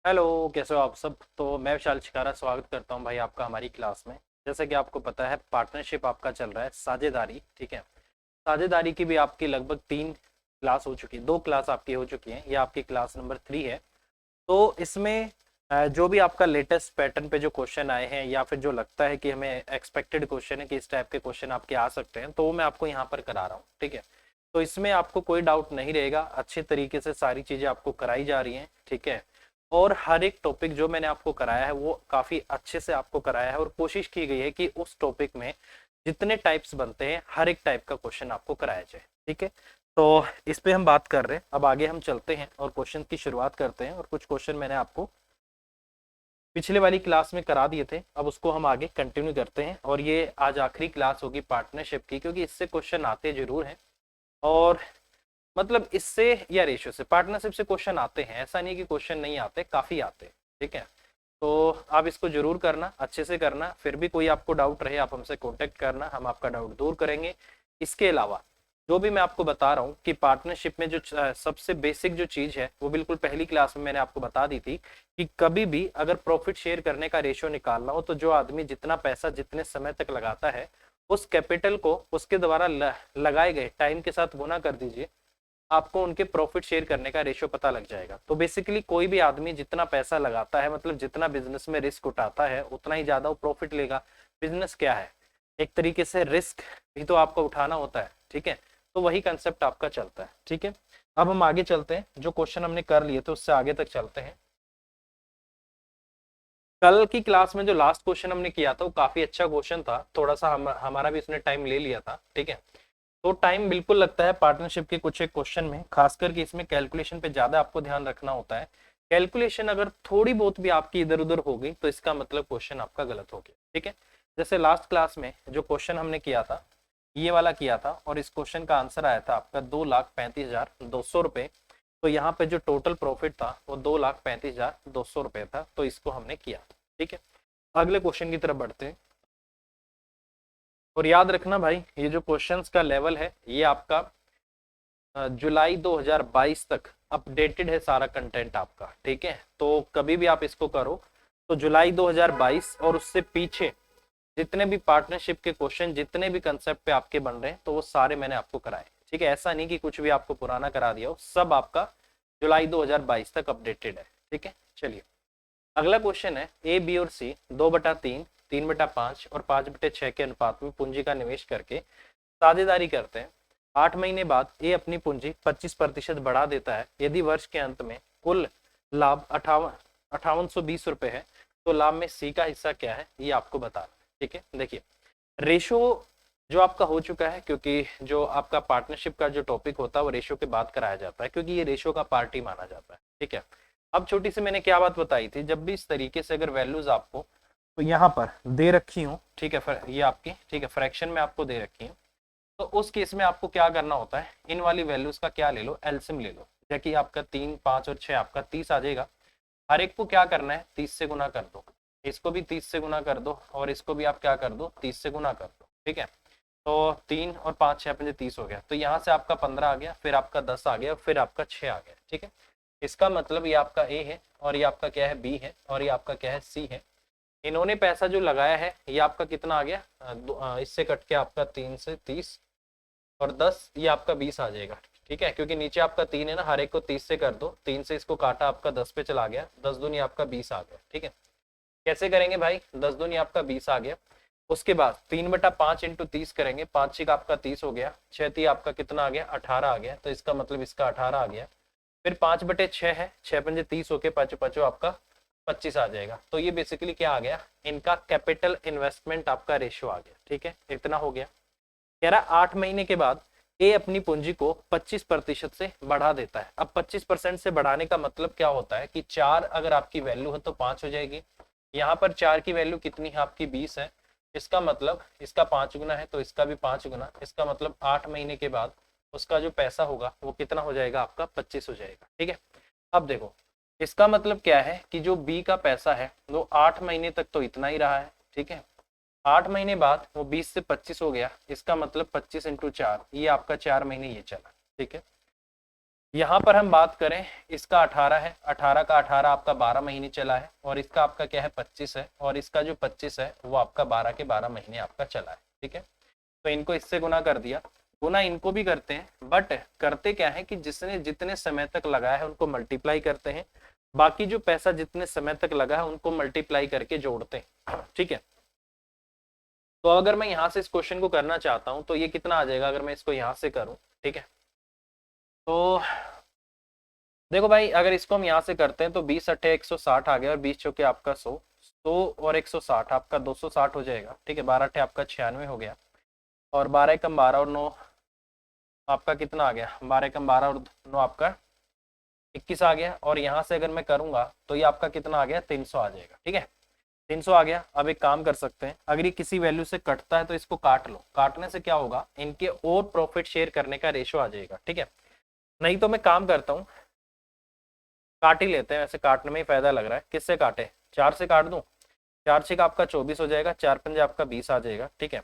Hello, कैसे हो आप सब। तो मैं विशाल शिकारा स्वागत करता हूं भाई आपका हमारी क्लास में। जैसा कि आपको पता है, पार्टनरशिप आपका चल रहा है, साझेदारी। ठीक है। साझेदारी की भी आपकी लगभग 3 क्लास हो चुकी है, 2 क्लास आपकी हो चुकी हैं, ये आपकी क्लास नंबर 3 है। तो इसमें जो भी आपका लेटेस्ट पैटर्न पे जो क्वेश्चन आए हैं या फिर जो लगता है कि हमें एक्सपेक्टेड क्वेश्चन है कि इस टाइप के क्वेश्चन आपके आ सकते हैं, तो वो मैं आपको यहाँ पर करा रहा हूँ। ठीक है। तो इसमें आपको कोई डाउट नहीं रहेगा, अच्छे तरीके से सारी चीजें आपको कराई जा रही हैं। ठीक है। और हर एक टॉपिक जो मैंने आपको कराया है वो काफी अच्छे से आपको कराया है, और कोशिश की गई है कि उस टॉपिक में जितने टाइप्स बनते हैं हर एक टाइप का क्वेश्चन आपको कराया जाए। ठीक है। तो इस पे हम बात कर रहे हैं, अब आगे हम चलते हैं और क्वेश्चन की शुरुआत करते हैं। और कुछ क्वेश्चन मैंने आपको पिछले वाली क्लास में करा दिए थे, अब उसको हम आगे कंटिन्यू करते हैं। और ये आज आखिरी क्लास होगी पार्टनरशिप की, क्योंकि इससे क्वेश्चन आते जरूर हैं। और मतलब इससे या रेशियो से, पार्टनरशिप से क्वेश्चन आते हैं, ऐसा नहीं कि क्वेश्चन नहीं आते, काफी आते हैं। ठीक है। तो आप इसको जरूर करना, अच्छे से करना। फिर भी कोई आपको डाउट रहे आप हमसे कांटेक्ट करना, हम आपका डाउट दूर करेंगे। इसके अलावा जो भी मैं आपको बता रहा हूँ कि पार्टनरशिप में जो सबसे बेसिक जो चीज है वो बिल्कुल पहली क्लास में मैंने आपको बता दी थी कि कभी भी अगर प्रॉफिट शेयर करने का रेशियो निकालना हो, तो जो आदमी जितना पैसा जितने समय तक लगाता है, उस कैपिटल को उसके द्वारा लगाए गए टाइम के साथ गुना कर दीजिए, आपको उनके प्रॉफिट शेयर करने का रेशियो पता लग जाएगा। तो बेसिकली कोई भी आदमी जितना पैसा लगाता है, मतलब जितना बिजनेस में रिस्क उठाता है, उतना ही ज्यादा वो प्रॉफिट लेगा। बिजनेस क्या है, एक तरीके से रिस्क भी तो आपको उठाना होता है। ठीक है। तो वही कंसेप्ट आपका चलता है। ठीक है। अब हम आगे चलते हैं, जो क्वेश्चन हमने कर लिए थे उससे आगे तक चलते हैं। कल की क्लास में जो लास्ट क्वेश्चन हमने किया था वो काफी अच्छा क्वेश्चन था, थोड़ा सा हमारा भी उसने टाइम ले लिया था। ठीक है। तो टाइम बिल्कुल लगता है पार्टनरशिप के कुछ एक क्वेश्चन में, खास करके इसमें कैलकुलेशन पे ज्यादा आपको ध्यान रखना होता है। कैलकुलेशन अगर थोड़ी बहुत भी आपकी इधर उधर हो गई तो इसका मतलब क्वेश्चन आपका गलत हो गया। ठीक है। जैसे लास्ट क्लास में जो क्वेश्चन हमने किया था, ये वाला किया था, और इस क्वेश्चन का आंसर आया था आपका 2,35,200 रुपये। तो यहाँ पे जो टोटल प्रॉफिट था वो 2,35,200 रुपये था, तो इसको हमने किया। ठीक है। अगले क्वेश्चन की तरफ बढ़ते हैं। और याद रखना भाई, ये जो क्वेश्चंस का लेवल है ये आपका जुलाई 2022 तक अपडेटेड है सारा कंटेंट आपका। ठीक है। तो कभी भी आप इसको करो तो जुलाई 2022 और उससे पीछे जितने भी पार्टनरशिप के क्वेश्चन, जितने भी कंसेप्ट पे आपके बन रहे हैं, तो वो सारे मैंने आपको कराए। ठीक है। ऐसा नहीं कि कुछ भी आपको पुराना करा दिया हो, सब आपका जुलाई 2022 तक अपडेटेड है। ठीक है। चलिए, अगला क्वेश्चन है, ए बी और सी 2/3, 3/5 और 5/6 के अनुपात में पूंजी का निवेश करके साझेदारी करते हैं। 8 महीने बाद ए अपनी पूंजी 25% बढ़ा देता है। यदि वर्ष के अंत में कुल लाभ 5820 रुपए है, तो लाभ में सी का हिस्सा क्या है, ये आपको बताना है। ठीक है। देखिए, रेशो जो आपका हो चुका है, क्योंकि जो आपका पार्टनरशिप का जो टॉपिक होता है वो रेशो के बाद कराया जाता है, क्योंकि ये रेशो का पार्ट ही माना जाता है। ठीक है। अब छोटी सी मैंने क्या बात बताई थी, जब भी इस तरीके से अगर वैल्यूज आपको तो यहाँ पर दे रखी हूँ, ठीक है, ये आपकी, ठीक है, फ्रैक्शन में आपको दे रखी है, तो उस केस में आपको क्या करना होता है, इन वाली वैल्यूज का क्या ले लो, एलसीएम ले लो। जैसे कि आपका 3, 5 और 6 आपका 30 आ जाएगा। हर एक को क्या करना है, 30 से गुना कर दो, इसको भी 30 से गुना कर दो, और इसको भी आप क्या कर दो, 30 से गुना कर दो। ठीक है। तो 3 और 5, 6 पंजे 30 हो गया, तो यहाँ से आपका 15 आ गया, फिर आपका 10 आ गया, फिर आपका 6 आ गया। ठीक है। इसका मतलब ये आपका ए है, और ये आपका क्या है, बी है, और ये आपका क्या है, सी है। इन्होंने पैसा जो लगाया है ये आपका कितना आ गया, इससे कट के आपका 3 से 30 और 10, ये आपका 20 आ जाएगा। ठीक है। क्योंकि नीचे आपका 3 है ना, हर एक को 30 से कर दो, 3 से इसको काटा, आपका 10 पे चला गया, 10 दूनी आपका 20 आ गया। ठीक है। कैसे करेंगे भाई, 10 दूनी आपका 20 आ गया, उसके बाद 3/5 इंटू 30 करेंगे, 5 का आपका 30 हो गया, 6 आपका कितना आ गया, 18 आ गया, तो इसका मतलब इसका 18 आ गया। फिर 5/6 है, 6 पंजे 30 होके 5 5 आपका 25 आ जाएगा। तो ये बेसिकली क्या आ गया, इनका कैपिटल इन्वेस्टमेंट आपका रेशियो आ गया। ठीक है। इतना हो गया। कह रहा 8 महीने के बाद ए अपनी पूंजी को 25% से बढ़ा देता है। अब 25% से बढ़ाने का मतलब क्या होता है कि 4 अगर आपकी वैल्यू है तो 5 हो जाएगी। यहाँ पर 4 की वैल्यू कितनी है आपकी, 20 है। इसका मतलब इसका 5 गुना है, तो इसका भी 5 गुना, इसका मतलब 8 महीने के बाद उसका जो पैसा होगा वो कितना हो जाएगा, आपका 25 हो जाएगा। ठीक है। अब देखो, इसका मतलब क्या है कि जो बी का पैसा है वो 8 महीने तक तो इतना ही रहा है। ठीक है। 8 महीने बाद वो 20 से 25 हो गया, इसका मतलब 25 इंटू 4, ये आपका 4 महीने ये चला। ठीक है। यहाँ पर हम बात करें, इसका 18 है, 18 का 18 आपका 12 महीने चला है, और इसका आपका क्या है 25 है, और इसका जो 25 है वो आपका 12 के 12 महीने आपका चला है। ठीक है, तो इनको इससे गुना कर दिया, गुना इनको भी करते हैं, बट करते क्या है कि जिसने जितने समय तक लगाया है उनको मल्टीप्लाई करते हैं, बाकी जो पैसा जितने समय तक लगा है उनको मल्टीप्लाई करके जोड़ते हैं। ठीक है, तो अगर मैं यहाँ से इस क्वेश्चन को करना चाहता हूँ तो ये कितना आ जाएगा अगर मैं इसको यहाँ से करूँ। ठीक है, तो देखो भाई, अगर इसको हम यहाँ से करते हैं तो 20 अट्ठे 160 आ गया, और 20 चौके आपका 100 और 160 आपका 260 हो जाएगा। ठीक है, 12 अट्ठे आपका 96 हो गया, और 12 कम 12 और 9 आपका कितना आ गया, 12 कम 12 और 9 आपका 21 आ गया, और यहाँ से अगर मैं करूंगा तो ये आपका कितना आ गया 300 आ जाएगा। ठीक है, 300 आ गया। अब एक काम कर सकते हैं, अगर ये किसी वैल्यू से कटता है तो इसको काट लो, काटने से क्या होगा, इनके और प्रॉफिट शेयर करने का रेशो आ जाएगा। ठीक है, नहीं तो मैं काम करता हूँ, काट ही लेते हैं, वैसे काटने में ही फायदा लग रहा है। किससे काटे, 4 से काट दूं, 4 छेक आपका 24 हो जाएगा, 4 पंजे आपका 20 आ जाएगा। ठीक है,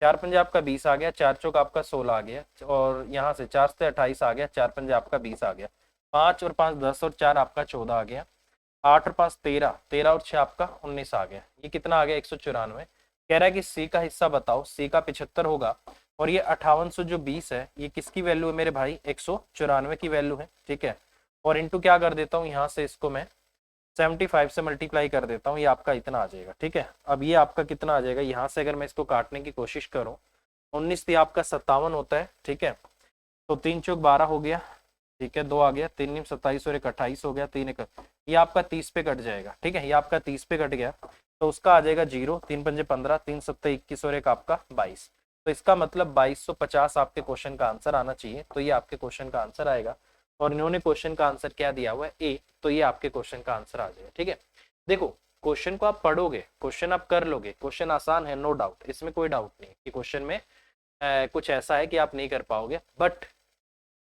4 पंजे आपका 20 आ गया, 4 चौक आपका 16 आ गया, और यहाँ से 4 से 28 आ गया, 4 पंजे आपका 20 आ गया, 5 और 5 10 और 4 आपका 14 आ गया, 8 और 5 13, 13 और 6 आपका 19 आ गया। ये कितना आ गया 194। कह रहा है कि सी का हिस्सा बताओ, सी का 75 होगा, और ये 5800 जो 20 है ये किसकी वैल्यू है मेरे भाई, 194 की वैल्यू है। ठीक है, और इंटू क्या कर देता हूँ, यहाँ से इसको मैं 75 से मल्टीप्लाई कर देता हूँ, ये आपका इतना आ जाएगा। ठीक है, अब ये आपका कितना आ जाएगा, यहाँ से अगर मैं इसको काटने की कोशिश करूँ, 19 थी आपका 57 होता है। ठीक है, तो 3 चौक 12 हो गया। ठीक है, 2 आ गया, 3 नीम 27 और 1 28 हो गया, 3 1, ये आपका 30 पे कट जाएगा। ठीक है, ये आपका 30 पे कट गया, तो उसका आ जाएगा 0, 3 पंजे 15, 3 सत्ते 21 और 1 आपका 22। तो इसका मतलब 2250 आपके क्वेश्चन का आंसर आना चाहिए, तो ये आपके क्वेश्चन का आंसर आएगा। और इन्होंने क्वेश्चन का आंसर क्या दिया हुआ है, ए, तो ये आपके क्वेश्चन का आंसर आ जाएगा। ठीक है, देखो क्वेश्चन को आप पढ़ोगे, क्वेश्चन आप कर लोगे, क्वेश्चन आसान है, नो डाउट, इसमें कोई डाउट नहीं कि क्वेश्चन में कुछ ऐसा है कि आप नहीं कर पाओगे, बट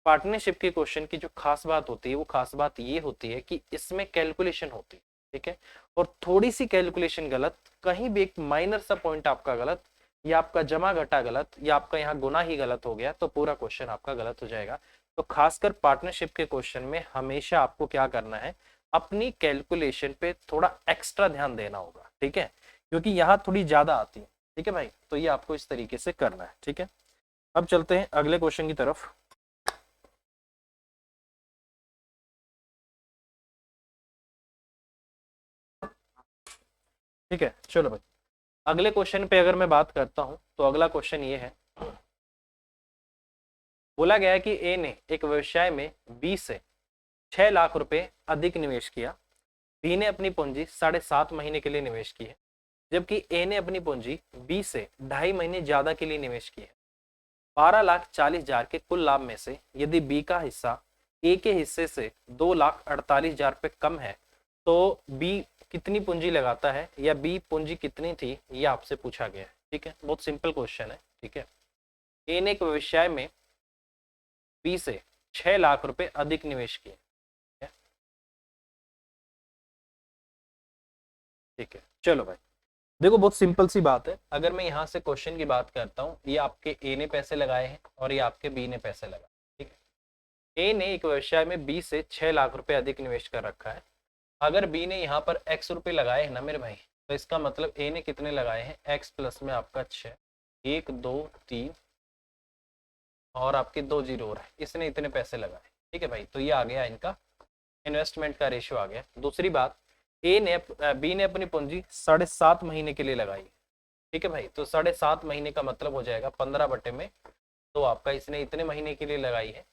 पार्टनरशिप के क्वेश्चन की जो खास बात होती है वो खास बात ये होती है कि इसमें कैलकुलेशन होती है। ठीक है, और थोड़ी सी कैलकुलेशन गलत, कहीं भी एक माइनर सा पॉइंट आपका गलत, या आपका जमा घटा गलत, या आपका यहाँ गुना ही गलत हो गया, तो पूरा क्वेश्चन आपका गलत हो जाएगा। तो खासकर पार्टनरशिप के क्वेश्चन में हमेशा आपको क्या करना है, अपनी कैलकुलेशन पे थोड़ा एक्स्ट्रा ध्यान देना होगा। ठीक है, क्योंकि यहाँ थोड़ी ज्यादा आती है। ठीक है भाई, तो ये आपको इस तरीके से करना है। ठीक है, अब चलते हैं अगले क्वेश्चन की तरफ। ठीक है, चलो भाई, अगले क्वेश्चन पे अगर मैं बात करता हूं तो अगला क्वेश्चन ये है, बोला गया है कि ए ने एक व्यवसाय में 20 से 6 लाख रुपए अधिक निवेश किया, बी ने अपनी पूंजी 7.5 महीने के लिए निवेश की है, जबकि ए ने अपनी पूंजी 20 से 2.5 महीने ज्यादा के लिए निवेश की है। 12,40,000 के कुल लाभ में से यदि बी का हिस्सा ए के हिस्से से 2,48,000 रुपए कम है, तो बी कितनी पूंजी लगाता है, या बी पूंजी कितनी थी, ये आपसे पूछा गया है। ठीक है, बहुत सिंपल क्वेश्चन है। ठीक है, ए ने एक व्यवसाय में बी से 6 लाख रुपए अधिक निवेश किए। ठीक है, चलो भाई, देखो बहुत सिंपल सी बात है, अगर मैं यहाँ से क्वेश्चन की बात करता हूँ, ये आपके ए ने पैसे लगाए हैं और ये आपके बी ने पैसे लगाए। ठीक है, ए ने एक व्यवसाय में बी से 6 लाख रुपए अधिक निवेश कर रखा है, अगर बी ने यहाँ पर एक्स रुपए लगाए हैं ना मेरे भाई, तो इसका मतलब ए ने कितने लगाए हैं, एक्स प्लस में आपका 6, 1 2 3 और आपके 2 जीरो और है, इसने इतने पैसे लगाए। ठीक है भाई, तो ये आ गया इनका इन्वेस्टमेंट का रेशियो आ गया। दूसरी बात, ए ने बी ने अपनी पूंजी 7.5 महीने के लिए लगाई। ठीक है भाई, तो 7.5 महीने का मतलब हो जाएगा 15 बटे में, तो आपका इसने इतने महीने के लिए लगाई है,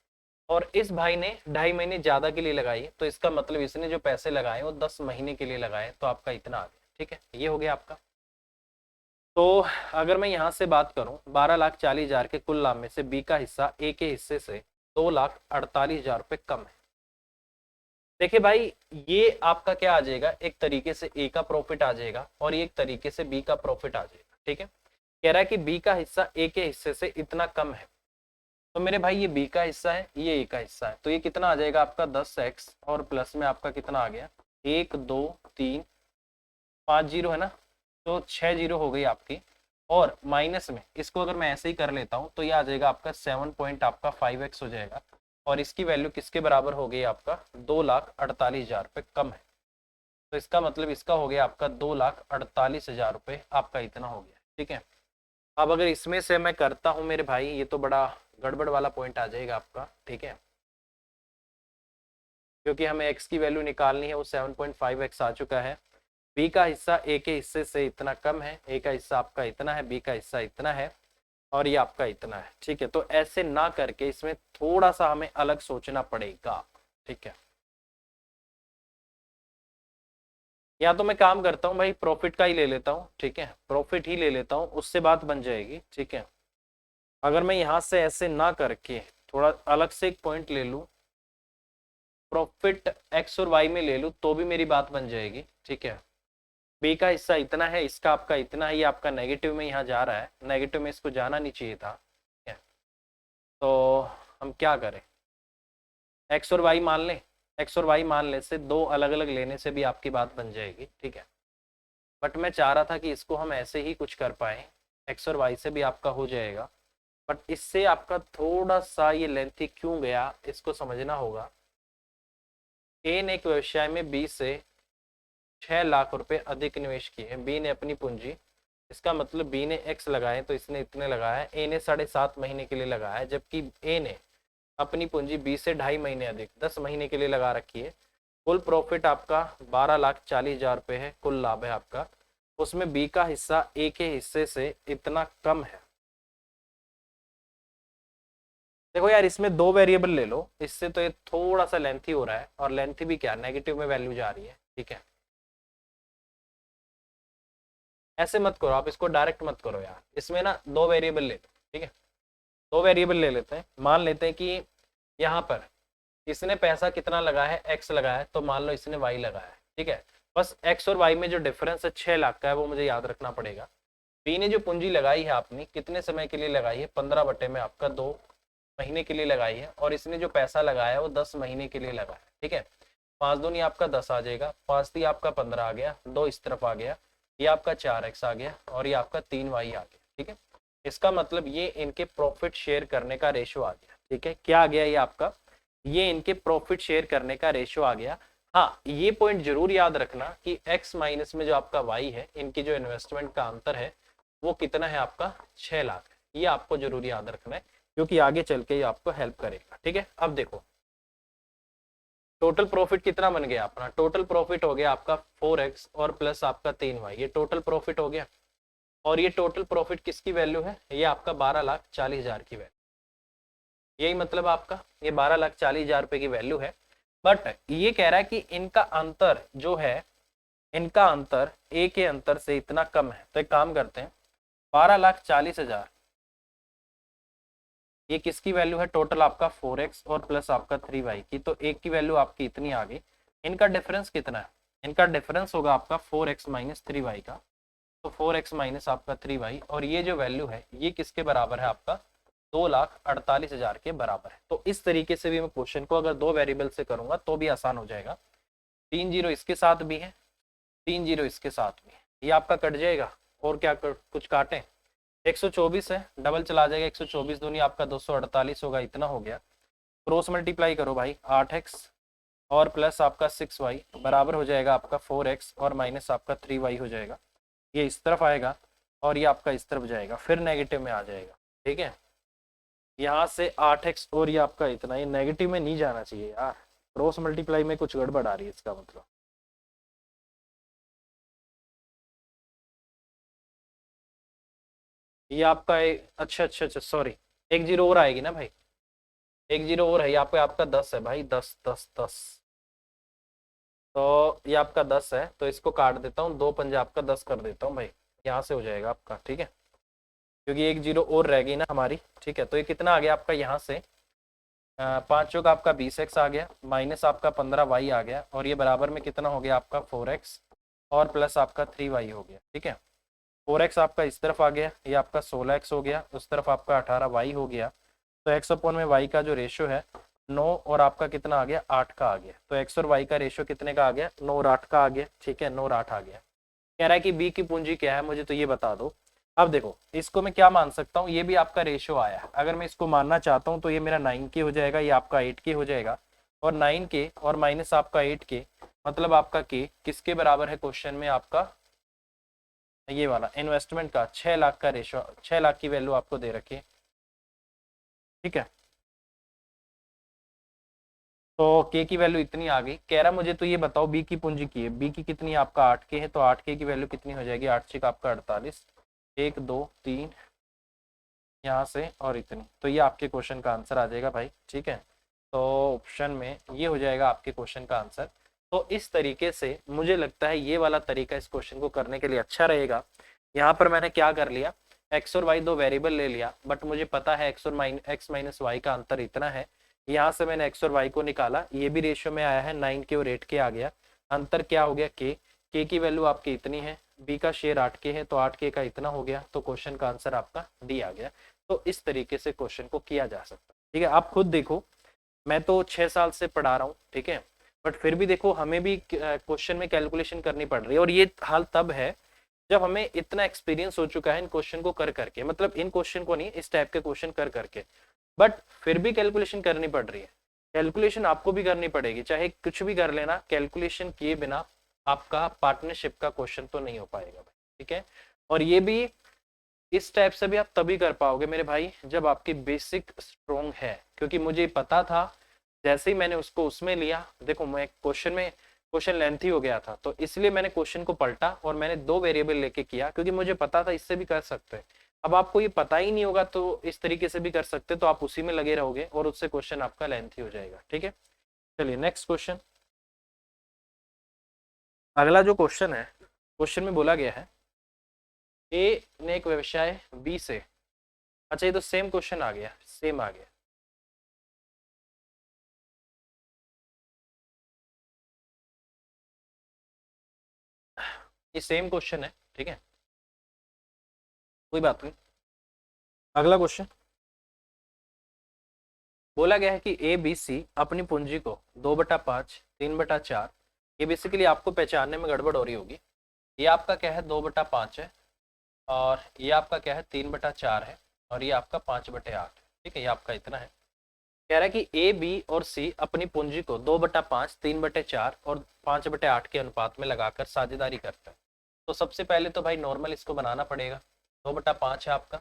और इस भाई ने 2.5 महीने ज्यादा के लिए लगाई है, तो इसका मतलब इसने जो पैसे लगाए वो 10 महीने के लिए लगाए, तो आपका इतना आ गया। ठीक है, ये हो गया आपका। तो अगर मैं यहाँ से बात करूं, 12,40,000 के कुल लाभ में से बी का हिस्सा ए के हिस्से से 2,48,000 रुपए कम है। देखिए भाई, ये आपका क्या आ जाएगा, एक तरीके से ए का प्रॉफिट आ जाएगा और एक तरीके से बी का प्रॉफिट आ जाएगा। ठीक है, कह रहा है कि बी का हिस्सा ए के हिस्से से इतना कम है, तो मेरे भाई ये बी का हिस्सा है, ये ए का हिस्सा है, तो ये कितना आ जाएगा आपका 10x, और प्लस में आपका कितना आ गया 1 2 3 5 जीरो है ना, तो 6 जीरो हो गई आपकी, और माइनस में इसको अगर मैं ऐसे ही कर लेता हूँ तो ये आ जाएगा आपका 7 पॉइंट आपका 5x हो जाएगा, और इसकी वैल्यू किसके बराबर हो गई आपका 2,48,000 रुपये कम है। तो इसका मतलब इसका हो गया आपका 2,48,000 रुपये आपका इतना हो गया, ठीक है। अब अगर इसमें से मैं करता हूं मेरे भाई, ये तो बड़ा गड़बड़ वाला पॉइंट आ जाएगा आपका, ठीक है, क्योंकि हमें x की वैल्यू निकालनी है, वो 7.5x आ चुका है। b का हिस्सा a के हिस्से से इतना कम है, a का हिस्सा आपका इतना है, b का हिस्सा इतना है और ये आपका इतना है, ठीक है। तो ऐसे ना करके इसमें थोड़ा सा हमें अलग सोचना पड़ेगा, ठीक है। या तो मैं काम करता हूँ भाई, प्रॉफिट का ही ले लेता हूँ, ठीक है, प्रॉफिट ही ले लेता हूँ, उससे बात बन जाएगी, ठीक है। अगर मैं यहाँ से ऐसे ना करके थोड़ा अलग से एक पॉइंट ले लूँ, प्रॉफिट एक्स और वाई में ले लूँ, तो भी मेरी बात बन जाएगी, ठीक है। बी का हिस्सा इतना है, इसका आपका इतना है, ये आपका नेगेटिव में यहाँ जा रहा है, नेगेटिव में इसको जाना नहीं चाहिए था, ठीक है। तो हम क्या करें, एक्स और वाई मान लें, एक्स और वाई मान ले से दो अलग अलग लेने से भी आपकी बात बन जाएगी, ठीक है। बट मैं चाह रहा था कि इसको हम ऐसे ही कुछ कर पाए, एक्स और वाई से भी आपका हो जाएगा, बट इससे आपका थोड़ा सा ये लेंथी क्यों गया, इसको समझना होगा। ए ने एक व्यवसाय में बी से 6 लाख रुपए अधिक निवेश किए, बी ने अपनी पूंजी, इसका मतलब बी ने एक्स लगाए तो इसने इतने लगाया, ए ने 7.5 महीने के लिए लगाया, जबकि ए ने अपनी पूंजी बी से 2.5 महीने अधिक 10 महीने के लिए लगा रखी है। कुल प्रॉफिट आपका 12,40,000 रुपये है, कुल लाभ है आपका, उसमें बी का हिस्सा ए के हिस्से से इतना कम है। देखो यार, इसमें दो वेरिएबल ले लो, इससे तो ये थोड़ा सा लेंथी हो रहा है, और लेंथी भी क्या, नेगेटिव में वैल्यू जा रही है, ठीक है। ऐसे मत करो आप, इसको डायरेक्ट मत करो यार, इसमें ना दो वेरिएबल ले लो, ठीक है। दो वेरिएबल ले लेते हैं, मान लेते हैं कि यहाँ पर इसने पैसा कितना लगाया है, एक्स लगाया है, तो मान लो इसने वाई लगाया है, ठीक है। बस एक्स और वाई में जो डिफरेंस है 6 लाख का है, वो मुझे याद रखना पड़ेगा। बी ने जो पूंजी लगाई है आपने, कितने समय के लिए लगाई है, 15 बटे में आपका 2 महीने के लिए लगाई है, और इसने जो पैसा लगाया है वो 10 महीने के लिए लगाया है, ठीक है। 5 दूनी आपका 10 आ जाएगा, 5 ती आपका 15 आ गया, 2 इस तरफ आ गया, ये आपका 4x आ गया, और ये आपका 3y आ गया, ठीक है। इसका मतलब ये इनके प्रॉफिट शेयर करने का रेशो आ गया, ठीक है। क्या आ गया ये आपका, ये इनके प्रॉफिट शेयर करने का रेशो आ गया। हाँ, ये पॉइंट जरूर याद रखना कि x माइनस में जो आपका y है, इनकी जो इन्वेस्टमेंट का अंतर है वो कितना है आपका 6 लाख है, ये आपको जरूर याद रखना है, क्योंकि आगे चल के ये आपको हेल्प करेगा, ठीक है। अब देखो टोटल प्रॉफिट कितना बन गया अपना, टोटल प्रॉफिट हो गया आपका 4x और प्लस आपका 3y, ये टोटल प्रॉफिट हो गया। और ये टोटल प्रॉफिट किसकी वैल्यू है, ये आपका 12,40,000 की वैल्यू, यही मतलब आपका ये 12,40,000 रुपए की वैल्यू है। बट ये कह रहा है कि इनका अंतर जो है, इनका अंतर ए के अंतर से इतना कम है, तो एक काम करते हैं, 12,40,000 ये किसकी वैल्यू है, टोटल आपका 4x और प्लस आपका 3y की, तो एक की वैल्यू आपकी इतनी आ गई। इनका डिफरेंस कितना है, इनका डिफरेंस होगा आपका 4x माइनस 3y का, तो 4x माइनस आपका 3y, और ये जो वैल्यू है ये किसके बराबर है आपका 2,48,000 के बराबर है। तो इस तरीके से भी मैं क्वेश्चन को अगर दो वेरिएबल से करूंगा तो भी आसान हो जाएगा। 3 जीरो इसके साथ भी है, 3 जीरो इसके साथ भी है, ये आपका कट जाएगा, और क्या कुछ काटें, 124 है, डबल चला जाएगा, 124 दूनी आपका 248 होगा, इतना हो गया। क्रॉस मल्टीप्लाई करो भाई, 8x और प्लस आपका 6y बराबर हो जाएगा आपका 4x और माइनस आपका 3y हो जाएगा। ये इस तरफ आएगा और ये आपका इस तरफ जाएगा, फिर नेगेटिव में आ जाएगा, ठीक है। यहाँ से 8x और ये आपका इतना, ये नेगेटिव में नहीं जाना चाहिए यार, क्रॉस मल्टीप्लाई में कुछ गड़बड़ आ रही है इसका मतलब। ये आपका अच्छा अच्छा अच्छा सॉरी, एक जीरो और आएगी ना भाई, एक जीरो और है, यहाँ पे आपका 10 है भाई, 10 10 10, तो ये आपका 10 है, तो इसको काट देता हूँ, दो पंजे आपका 10 कर देता हूँ भाई, यहाँ से हो जाएगा आपका, ठीक है, क्योंकि एक जीरो और रह गई ना हमारी, ठीक है। तो ये कितना आ गया आपका, यहाँ से 5 का आपका 20x आ गया, माइनस आपका 15y आ गया, और ये बराबर में कितना हो गया आपका 4x और प्लस आपका 3y हो गया, ठीक है। 4x आपका इस तरफ आ गया, ये आपका 16x हो गया, उस तरफ आपका 18y हो गया, तो x अपॉन में y का जो रेशो है 9 और आपका कितना आ गया 8 का आ गया, तो x और y का रेशो कितने का आ गया 9 और 8 का आ गया, ठीक है, 9 और 8 आ गया। कह रहा है कि b की पूंजी क्या है, मुझे तो ये बता दो। अब देखो इसको मैं क्या मान सकता हूँ, ये भी आपका रेशियो आया है, अगर मैं इसको मानना चाहता हूँ तो ये मेरा 9k हो जाएगा, ये आपका 8k हो जाएगा, और 9k और माइनस आपका 8k, मतलब आपका k किसके बराबर है क्वेश्चन में, आपका ये वाला इन्वेस्टमेंट का 6 लाख का रेशियो, 6 लाख की वैल्यू आपको दे रखी है, ठीक है। तो के की वैल्यू इतनी आ गई, कह रहा मुझे तो ये बताओ बी की पूंजी की है, बी की कितनी है, आपका 8k है, तो 8k की वैल्यू कितनी हो जाएगी, 8 6 का आपका 48, 1 2 3 यहाँ से और इतनी, तो ये आपके क्वेश्चन का आंसर आ जाएगा भाई, ठीक है। तो ऑप्शन में ये हो जाएगा आपके क्वेश्चन का आंसर। तो इस तरीके से मुझे लगता है ये वाला तरीका इस क्वेश्चन को करने के लिए अच्छा रहेगा। यहाँ पर मैंने क्या कर लिया, एक्स और वाई दो वेरिएबल ले लिया, बट मुझे पता है एक्स माइनस वाई का अंतर इतना है, यहाँ से मैंने एक्स और वाई को निकाला, ये भी रेशियो में आया है, 9k और 8k आ गया, अंतर क्या हो गया k की वैल्यू आपकी इतनी है, बी का शेयर 8k है तो 8k का इतना हो गया, तो क्वेश्चन का आंसर आपका डी आ गया। तो इस तरीके से क्वेश्चन को किया जा सकता है, ठीक है। आप खुद देखो, मैं तो 6 साल से पढ़ा रहा हूँ, ठीक है, बट फिर भी देखो हमें भी क्वेश्चन में कैलकुलेशन करनी पड़ रही है, और ये हाल तब है जब हमें इतना एक्सपीरियंस हो चुका है इन क्वेश्चन को कर करके, मतलब इन क्वेश्चन को नहीं, इस टाइप के क्वेश्चन कर करके, बट फिर भी कैलकुलेशन करनी पड़ रही है। कैलकुलेशन आपको भी करनी पड़ेगी, चाहे कुछ भी कर लेना, कैलकुलेशन किए बिना आपका पार्टनरशिप का क्वेश्चन तो नहीं हो पाएगा भाई, ठीक है। और ये भी इस टाइप से भी आप तभी कर पाओगे मेरे भाई जब आपकी बेसिक स्ट्रोंग है, क्योंकि मुझे पता था, जैसे ही मैंने उसको उसमें लिया, देखो मैं क्वेश्चन लेंथी हो गया था, तो इसलिए मैंने क्वेश्चन को पलटा और मैंने 2 वेरिएबल लेके किया, क्योंकि मुझे पता था इससे भी कर सकते हैं। अब आपको ये पता ही नहीं होगा तो इस तरीके से भी कर सकते, तो आप उसी में लगे रहोगे और उससे क्वेश्चन आपका लेंथी हो जाएगा, ठीक है। चलिए नेक्स्ट क्वेश्चन, अगला जो क्वेश्चन है, क्वेश्चन में बोला गया है ए ने एक व्यवसाय बी से, अच्छा ये तो सेम क्वेश्चन आ गया, सेम आ गया, ये सेम क्वेश्चन है, ठीक है, कोई बात नहीं। अगला क्वेश्चन बोला गया है कि ए बी सी अपनी पूंजी को 2/5 3/4, ये बेसिकली आपको पहचानने में गड़बड़ हो रही होगी, ये आपका क्या है 2/5 है, और ये आपका क्या है 3/4 है, और ये आपका 5/8 है, ठीक है, ये आपका इतना है। कह रहा है कि ए बी और सी अपनी पूंजी को 2/5 3/4 और 5/8 के अनुपात में लगाकर साझेदारी करते हैं। तो सबसे पहले तो भाई नॉर्मल इसको बनाना पड़ेगा, 2/5 है आपका,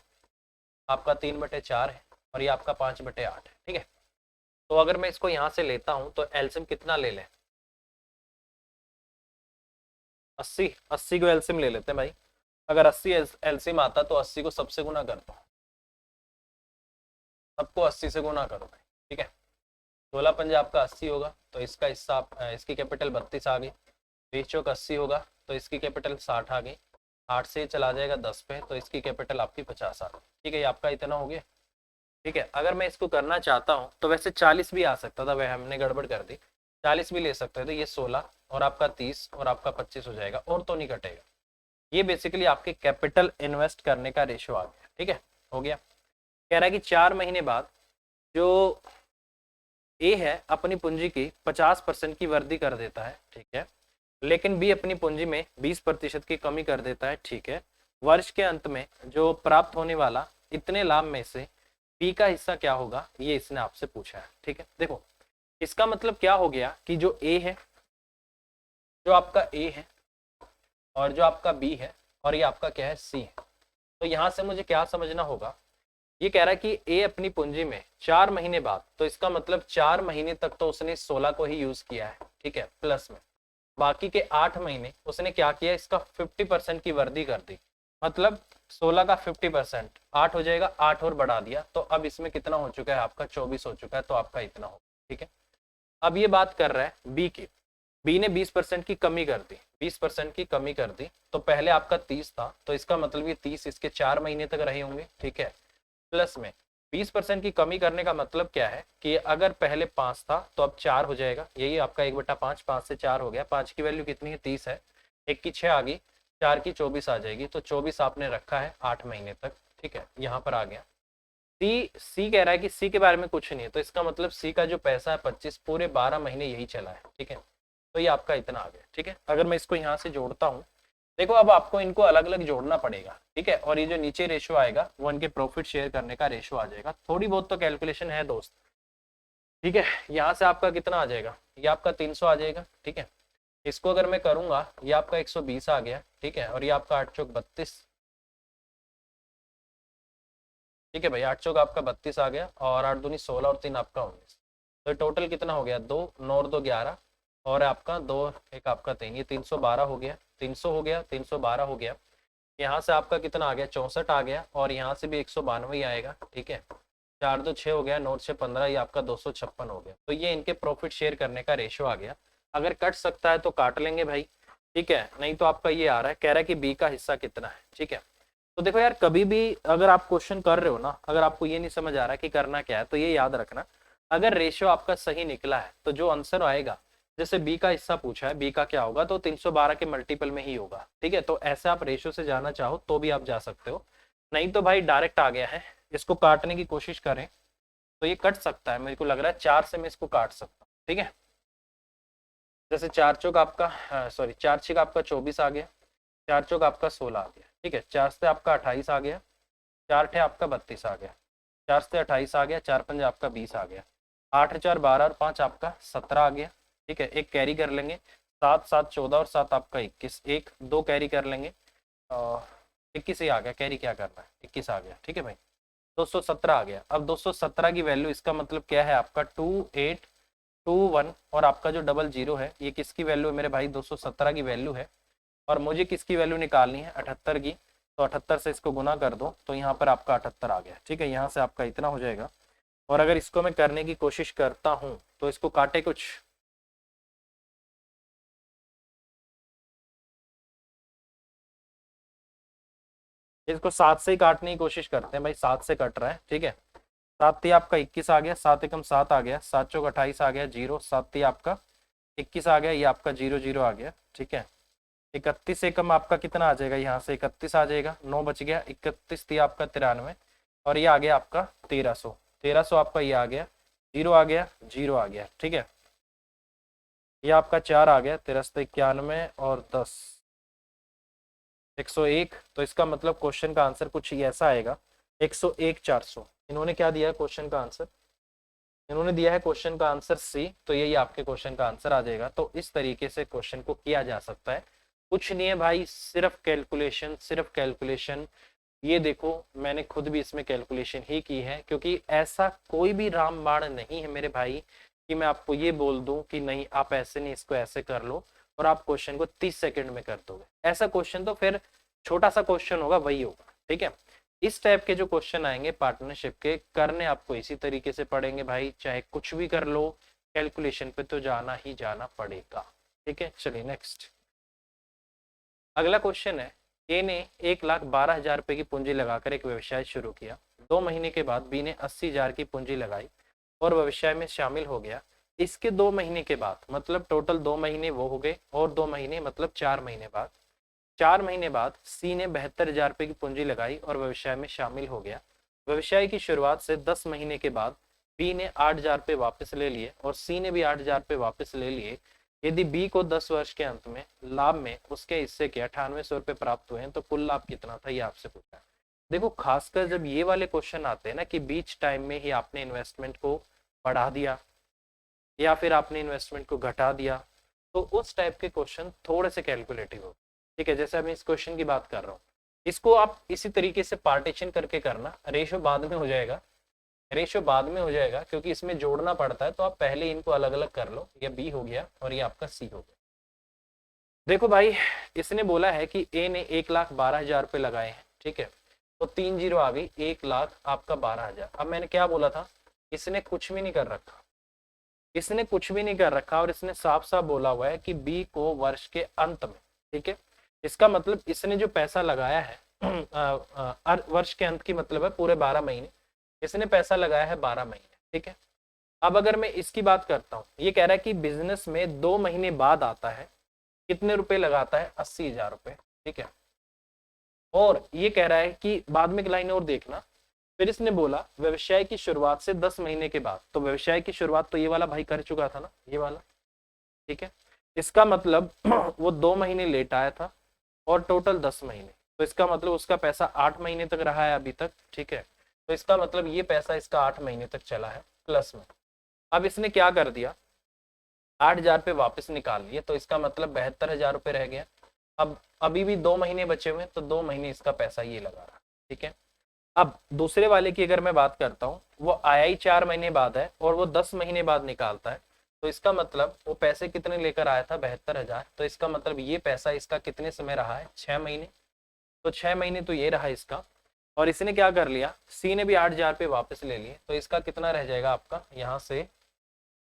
आपका 3/4 है, और ये आपका 5/8 है, ठीक है। तो अगर मैं इसको यहाँ से लेता हूँ तो एलसीएम कितना ले लें, 80, 80 को एलसीएम ले लेते हैं भाई, अगर 80 एलसीएम आता तो 80 को सबसे गुना कर दो, सबको 80 से गुना करो भाई, ठीक है। 16 आपका 80 होगा, तो इसका हिस्सा इसकी कैपिटल 32 आ गई, 20 चौक 80 होगा, तो इसकी कैपिटल 60 आ गई, 8 से चला जाएगा 10 पे, तो इसकी कैपिटल आपकी 50 आ गई, ठीक है, ये आपका इतना हो गया, ठीक है। अगर मैं इसको करना चाहता हूँ तो वैसे 40 भी आ सकता था, वह हमने गड़बड़ कर दी, 40 भी ले सकते थे, ये 16 और आपका 30 और आपका 25 हो जाएगा, और तो नहीं कटेगा। ये बेसिकली आपके कैपिटल इन्वेस्ट करने का रेशियो आ गया, ठीक है, हो गया। कह रहा है कि 4 महीने बाद जो ए है अपनी पूंजी की 50% की वृद्धि कर देता है, ठीक है, लेकिन बी अपनी पूंजी में 20% की कमी कर देता है, ठीक है। वर्ष के अंत में जो प्राप्त होने वाला इतने लाभ में से बी का हिस्सा क्या होगा, ये इसने आपसे पूछा है, ठीक है। देखो इसका मतलब क्या हो गया कि जो ए है, जो आपका ए है और जो आपका बी है और ये आपका क्या है सी है, तो यहां से मुझे क्या समझना होगा, ये कह रहा है कि ए अपनी पूंजी में 4 महीने बाद, तो इसका मतलब 4 महीने तक तो उसने 16 को ही यूज किया है, ठीक है, प्लस में बाकी के 8 महीने उसने क्या किया, इसका 50% की वृद्धि कर दी, मतलब 16 का 50% 8 हो जाएगा, 8 और बढ़ा दिया, तो अब इसमें कितना हो चुका है आपका 24 हो चुका है, तो आपका इतना हो, ठीक है। अब ये बात कर रहा है बी की, बी ने 20% की कमी कर दी, 20% की कमी कर दी, तो पहले आपका 30 था, तो इसका मतलब ये 30 इसके 4 महीने तक रहे होंगे, ठीक है, प्लस में 20% की कमी करने का मतलब क्या है कि अगर पहले 5 था तो अब 4 हो जाएगा, यही आपका 1/5, 5 से 4 हो गया, 5 की वैल्यू कितनी है 30 है, 1 की 6 आ गई, 4 की 24 आ जाएगी, तो 24 आपने रखा है 8 महीने तक, ठीक है, यहाँ पर आ गया। सी कह रहा है कि सी के बारे में कुछ नहीं है, तो इसका मतलब सी का जो पैसा है 25 पूरे 12 महीने यही चला है, ठीक है, तो ये आपका इतना आ गया, ठीक है। अगर मैं इसको यहाँ से जोड़ता हूँ देखो अब आपको इनको अलग अलग जोड़ना पड़ेगा, ठीक है, और ये जो नीचे रेशो आएगा वो इनके प्रॉफिट शेयर करने का रेशो आ जाएगा। थोड़ी बहुत तो कैलकुलेशन है दोस्त, ठीक है। यहाँ से आपका कितना आ जाएगा, ये आपका 300 आ जाएगा, ठीक है। इसको अगर मैं करूंगा ये आपका 120 आ गया, ठीक है, और ये आपका 8 चौक 32, ठीक है भाई, 8 चौक आपका 32 आ गया, और 8 दूनी 16 और 3 आपका 19। तो टोटल कितना हो गया, 2 9 और 2 11, और आपका 2 एक आपका 3, ये 312 हो गया, 300 हो गया, 312 हो गया। यहाँ से आपका कितना आ गया, 64 आ गया, और यहाँ से भी 192 ही आएगा, ठीक है। 4 2 6 हो गया, 9 6 15, ये आपका 256 हो गया। तो ये इनके प्रॉफिट शेयर करने का रेशो आ गया। अगर कट सकता है तो काट लेंगे भाई, ठीक है, नहीं तो आपका ये आ रहा है, कह रहा है कि बी का हिस्सा कितना है, ठीक है। तो देखो यार, कभी भी अगर आप क्वेश्चन कर रहे हो ना, अगर आपको ये नहीं समझ आ रहा कि करना क्या है, तो ये याद रखना, अगर रेशियो आपका सही निकला है तो जो आंसर आएगा, जैसे बी का हिस्सा पूछा है, बी का क्या होगा, तो 312 के मल्टीपल में ही होगा, ठीक है। तो ऐसे आप रेशियो से जाना चाहो तो भी आप जा सकते हो, नहीं तो भाई डायरेक्ट आ गया है, इसको काटने की कोशिश करें तो ये कट सकता है, मेरे को लग रहा है 4 से मैं इसको काट सकता हूँ, ठीक है। जैसे 4 चौक आपका, सॉरी 4 छक आपका 24 आ गया, 4 चौक आपका 16 आ गया, ठीक है, 4 से आपका 28 आ गया, 4 ठे आपका 32 आ गया, 4 से 28 आ गया, 4 पंजे आपका 20 आ गया, 8 4 12 और 5 आपका 17 आ गया, ठीक है। एक कैरी कर लेंगे, 7 7 14 और 7 आपका 21, एक 2 कैरी कर लेंगे, 21 ही आ गया, कैरी क्या करना है, 21 आ गया, ठीक है भाई। 217 आ गया। अब 217 की वैल्यू, इसका मतलब क्या है आपका 2821, और आपका जो डबल जीरो है ये किसकी वैल्यू है मेरे भाई, 217 की वैल्यू है, और मुझे किसकी वैल्यू निकालनी है, 78 की। तो 78 से इसको गुना कर दो तो यहाँ पर आपका 78 आ गया, ठीक है, यहाँ से आपका इतना हो जाएगा। और अगर इसको मैं करने की कोशिश करता हूँ तो इसको काटे कुछ, इसको 7 से ही काटने की कोशिश करते हैं भाई, 7 से कट रहा है, ठीक है। 7 ही आपका 21 आ गया, 7 एकम 7 आ गया, 7 चौक 28 आ गया, जीरो, 7 ही आपका 21 आ गया, ये आपका 0 0 आ गया, ठीक है। 31 एकम आपका कितना आ जाएगा, यहाँ से 31 आ जाएगा, 9 बच गया, 31 थी आपका 93, और ये आ गया आपका 1300, 1300 आपका ये आ गया, जीरो आ गया, जीरो आ गया, ठीक है। ये आपका 4 आ गया, 13 91 और 10 101। तो इसका मतलब क्वेश्चन का आंसर कुछ ही ऐसा आएगा, 101 400। इन्होंने क्या दिया है क्वेश्चन का आंसर, इन्होंने दिया है क्वेश्चन का आंसर सी, तो यही आपके क्वेश्चन का आंसर आ जाएगा। तो इस तरीके से क्वेश्चन को किया जा सकता है, कुछ नहीं है भाई, सिर्फ कैलकुलेशन, सिर्फ कैलकुलेशन। ये देखो मैंने खुद भी इसमें कैलकुलेशन ही की है, क्योंकि ऐसा कोई भी रामबाण नहीं है मेरे भाई कि मैं आपको ये बोल दूं कि नहीं आप ऐसे नहीं, इसको ऐसे कर लो और आप क्वेश्चन को 30 सेकंड में कर दोगे। ऐसा क्वेश्चन तो फिर छोटा सा क्वेश्चन होगा, वही होगा, ठीक है। इस टाइप के जो क्वेश्चन आएंगे पार्टनरशिप के, करने आपको इसी तरीके से पड़ेंगे भाई, चाहे कुछ भी कर लो, कैलकुलेशन पे तो जाना ही जाना पड़ेगा, ठीक है। चलिए नेक्स्ट, अगला क्वेश्चन है, ए ने 1,12,000 रुपए की पूंजी लगाकर एक व्यवसाय शुरू किया। 2 महीने के बाद बी ने 80,000 की पूंजी लगाई और व्यवसाय में शामिल हो गया। इसके 2 महीने के बाद, मतलब टोटल 2 महीने वो हो गए, और 2 महीने मतलब 4 महीने बाद, 4 महीने बाद सी ने 72,000 रुपए की पूंजी लगाई और व्यवसाय में शामिल हो गया। व्यवसाय की शुरुआत से 10 महीने के बाद बी ने 8,000 रुपए वापस ले लिए और सी ने भी 8,000 रुपए वापस ले लिए। यदि बी को 10 वर्ष के अंत में लाभ में उसके हिस्से के 9800 रुपए प्राप्त हुए हैं तो कुल लाभ कितना था, ये आपसे पूछा है। देखो खासकर जब ये वाले क्वेश्चन आते हैं ना कि बीच टाइम में ही आपने इन्वेस्टमेंट को बढ़ा दिया या फिर आपने इन्वेस्टमेंट को घटा दिया, तो उस टाइप के क्वेश्चन थोड़े से कैलकुलेटिव हो, ठीक है। जैसे मैं इस क्वेश्चन की बात कर रहा हूँ, इसको आप इसी तरीके से पार्टीशन करके करना, रेशो बाद में हो जाएगा, रेशो बाद में हो जाएगा क्योंकि इसमें जोड़ना पड़ता है, तो आप पहले इनको अलग अलग कर लो, ये बी हो गया और ये आपका सी हो गया। देखो भाई, इसने बोला है कि ए ने 1,12,000 रुपए लगाए हैं, ठीक है, तो 3 जीरो आ गई, 1,00,000 आपका 12,000। अब मैंने क्या बोला था, इसने कुछ भी नहीं कर रखा, इसने कुछ भी नहीं कर रखा, और इसने साफ साफ बोला हुआ है कि बी को वर्ष के अंत में, ठीक है। इसका मतलब इसने जो पैसा लगाया है वर्ष के अंत की मतलब है पूरे 12 महीने, इसने पैसा लगाया है 12 महीने, ठीक है। अब अगर मैं इसकी बात करता हूँ, ये कह रहा है कि बिजनेस में 2 महीने बाद आता है, कितने रुपए लगाता है, 80,000 रुपए, ठीक है। और ये कह रहा है कि बाद में एक लाइन और देखना, फिर इसने बोला व्यवसाय की शुरुआत से 10 महीने के बाद, तो व्यवसाय की शुरुआत तो ये वाला भाई कर चुका था ना, ये वाला, ठीक है। इसका मतलब वो 2 महीने लेट आया था और टोटल 10 महीने, तो इसका मतलब उसका पैसा 8 महीने तक रहा है अभी तक, ठीक है। तो इसका मतलब ये पैसा इसका 8 महीने तक चला है प्लस में। अब इसने क्या कर दिया, 8,000 पे वापस निकाल लिए, तो इसका मतलब 72,000 रुपये रह गया। अब अभी भी 2 महीने बचे हुए हैं, तो 2 महीने इसका पैसा ये लगा रहा, ठीक है। अब दूसरे वाले की अगर मैं बात करता हूँ, वो आया ही 4 महीने बाद है और वो 10 महीने बाद निकालता है, तो इसका मतलब वो पैसे कितने लेकर आया था, 72,000। तो इसका मतलब ये पैसा इसका कितने समय रहा है, 6 महीने। तो 6 महीने तो ये रहा इसका, और इसने क्या कर लिया, सी ने भी 8,000 पे वापस ले लिए, तो इसका कितना रह जाएगा आपका यहाँ से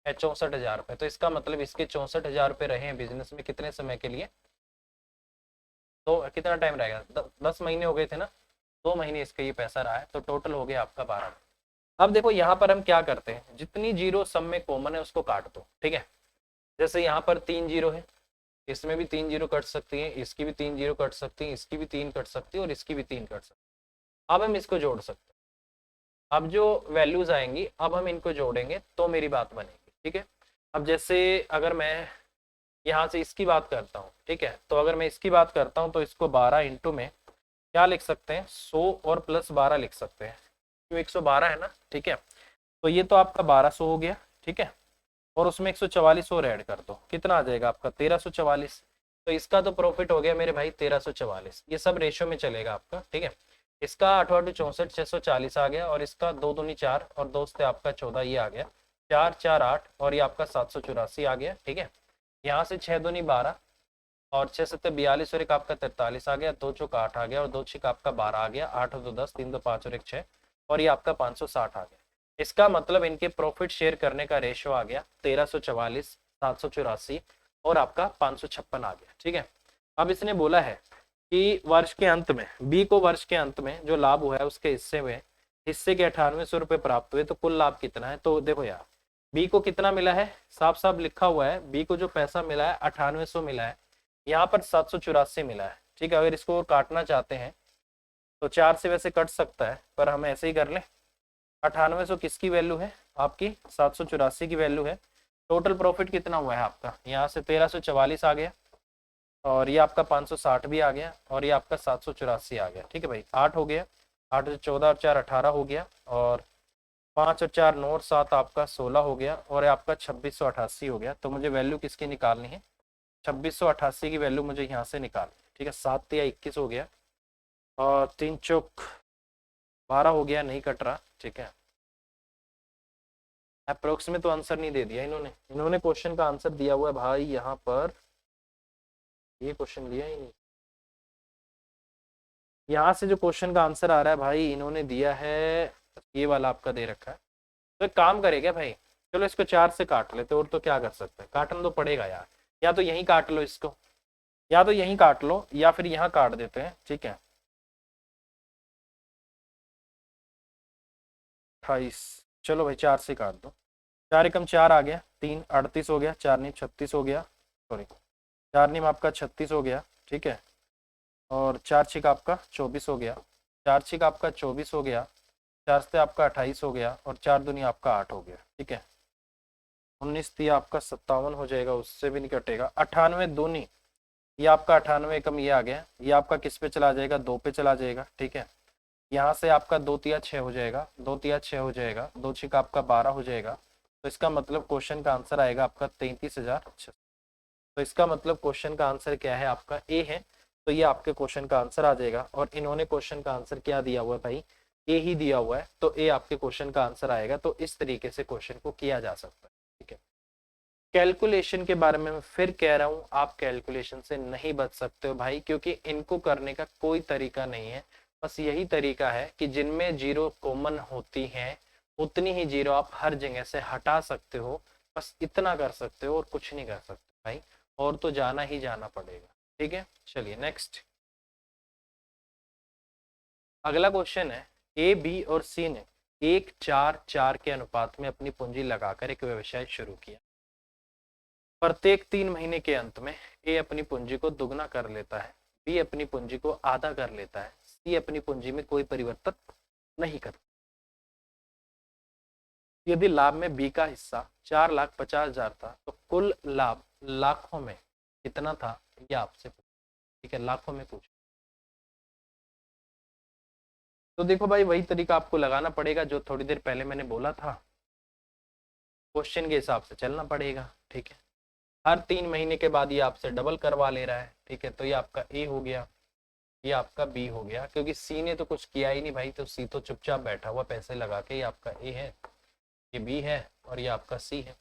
है 64,000 रुपये। तो इसका मतलब इसके 64,000 रुपये रहे हैं बिजनेस में कितने समय के लिए, तो कितना टाइम रहेगा, 10 महीने हो गए थे ना, 2 महीने इसका ये पैसा रहा है, तो टोटल हो गया आपका 12। अब देखो यहाँ पर हम क्या करते हैं, जितनी जीरो सब में कॉमन है उसको काट दो, ठीक है। जैसे यहाँ पर 3 जीरो है, इसमें भी 3 जीरो कट सकती है, इसकी भी 3 जीरो कट सकती है, इसकी भी 3 कट सकती है और इसकी भी 3 कट सकती है। अब हम इसको जोड़ सकते हैं, अब जो वैल्यूज आएंगी अब हम इनको जोड़ेंगे तो मेरी बात बनेगी, ठीक है। अब जैसे अगर मैं यहाँ से इसकी बात करता हूँ, ठीक है, तो अगर मैं इसकी बात करता हूँ तो इसको 12 इंटू में क्या लिख सकते हैं, 100 और प्लस 12 लिख सकते हैं, क्यों 112 है ना, ठीक है। तो ये तो आपका 1200 हो गया, ठीक है, और उसमें 144 और ऐड कर दो, कितना आ जाएगा आपका 1344। तो इसका तो प्रॉफिट हो गया मेरे भाई 1344, ये सब रेशियो में चलेगा आपका, ठीक है। इसका 8×8 = 64, 640 आ गया, और इसका 2 दूनी 4 और 2 से आपका 14 ये आ गया, 4 4 8 और ये आपका 784 आ गया, ठीक है। यहाँ से 6 दूनी 12 और 6 7 42 और एक आपका 43 आ गया, 2 चौक 8 आ गया और 2 छिक आपका 12 आ गया, 8 और 2 10, 3 2 5 और 1 6 और ये आपका 560 आ गया। इसका मतलब इनके प्रॉफिट शेयर करने का रेशियो आ गया 1344, 784 और आपका 556 आ गया, ठीक है। अब इसने बोला है कि वर्ष के अंत में बी को वर्ष के अंत में जो लाभ हुआ है उसके हिस्से में हिस्से के 9800 रुपये प्राप्त हुए, तो कुल लाभ कितना है। तो देखो यार बी को कितना मिला है, साफ साफ लिखा हुआ है, बी को जो पैसा मिला है 9800 मिला है, यहाँ पर 784 मिला है, ठीक है। अगर इसको काटना चाहते हैं तो 4 से वैसे कट सकता है, पर हम ऐसे ही कर लें। 9800 किसकी वैल्यू है, आपकी 784 की वैल्यू है। टोटल प्रॉफिट कितना हुआ है आपका, यहाँ से 1344 आ गया और ये आपका 560 भी आ गया और ये आपका 784 आ गया, ठीक है भाई। 8 हो गया, 8 से 14 और 4 18 हो गया, और 5 और 4 9 और 7 आपका 16 हो गया, और आपका 2688 हो गया। तो मुझे वैल्यू किसकी निकालनी है, 2688 की वैल्यू मुझे यहाँ से निकाल, ठीक है। 7 या 21 हो गया और 3 चौक 12 हो गया, नहीं कट रहा, ठीक है। अप्रोक्स में तो आंसर नहीं दे दिया इन्होंने, इन्होंने क्वेश्चन का आंसर दिया हुआ है भाई यहाँ पर, ये क्वेश्चन लिया ही नहीं। यहाँ से जो क्वेश्चन का आंसर आ रहा है भाई इन्होंने दिया है ये वाला आपका दे रखा है। तो एक काम करेगा भाई, चलो इसको 4 से काट लेते, और तो क्या कर सकते हैं, काटना तो पड़ेगा यार, या तो यहीं काट लो इसको, या तो यहीं काट लो या फिर यहाँ काट देते हैं, ठीक है। 28, चलो भाई 4 से काट दो, 4 एकम 4 आ गया, 3 38 हो गया, 4 नीम 36 हो गया, सॉरी 4 नीम आपका 36 हो गया, ठीक है। और 4 छिक आपका 24 हो गया, 4 छिक आपका 24 हो गया, 4 से आपका 28 हो गया और 4 दूनी आपका 8 हो गया, ठीक है। 19 दिया आपका 57 हो जाएगा, उससे भी नहीं कटेगा। 98 दूनी ये आपका 98 एकम ये आ गया, ये आपका किस पे चला जाएगा, 2 पे चला जाएगा, ठीक है। यहाँ से आपका 2 तिया 6 हो जाएगा, 2 तिया 6 हो जाएगा, 2 छिक आपका 12 हो जाएगा। तो इसका मतलब क्वेश्चन का आंसर आएगा आपका 33,000। तो इसका मतलब क्वेश्चन का आंसर क्या है, आपका ए है। तो ये आपके क्वेश्चन का आंसर आ जाएगा, और इन्होंने क्वेश्चन का आंसर क्या दिया हुआ है भाई, ए ही दिया हुआ है, तो ए आपके क्वेश्चन का आंसर आएगा। तो इस तरीके से क्वेश्चन को किया जा सकता है, ठीक है। कैलकुलेशन के बारे में मैं फिर कह रहा हूँ, आप कैलकुलेशन से नहीं बच सकते हो भाई, क्योंकि इनको करने का कोई तरीका नहीं है। बस यही तरीका है कि जिनमें जीरो कॉमन होती हैं उतनी ही जीरो आप हर जगह से हटा सकते हो, बस इतना कर सकते हो और कुछ नहीं कर सकते भाई, और तो जाना ही जाना पड़ेगा, ठीक है। चलिए नेक्स्ट, अगला क्वेश्चन है, ए बी और सी ने 1:4:4 के अनुपात में अपनी पूंजी लगाकर एक व्यवसाय शुरू किया। प्रत्येक 3 महीने के अंत में ए अपनी पूंजी को दुगना कर लेता है, बी अपनी पूंजी को आधा कर लेता है, सी अपनी पूंजी में कोई परिवर्तन नहीं करता। यदि लाभ में बी का हिस्सा 4,50,000 था तो कुल लाभ लाखों में कितना था, यह आपसे ठीक है, लाखों में पूछ। तो देखो भाई, वही तरीका आपको लगाना पड़ेगा जो थोड़ी देर पहले मैंने बोला था, क्वेश्चन के हिसाब से चलना पड़ेगा। ठीक है, हर 3 महीने के बाद ये आपसे डबल करवा ले रहा है। ठीक है, तो ये आपका ए हो गया, ये आपका बी हो गया, क्योंकि सी ने तो कुछ किया ही नहीं भाई, तो सी तो चुपचाप बैठा हुआ पैसे लगा के। ये आपका ए है, ये बी है, और ये आपका सी है।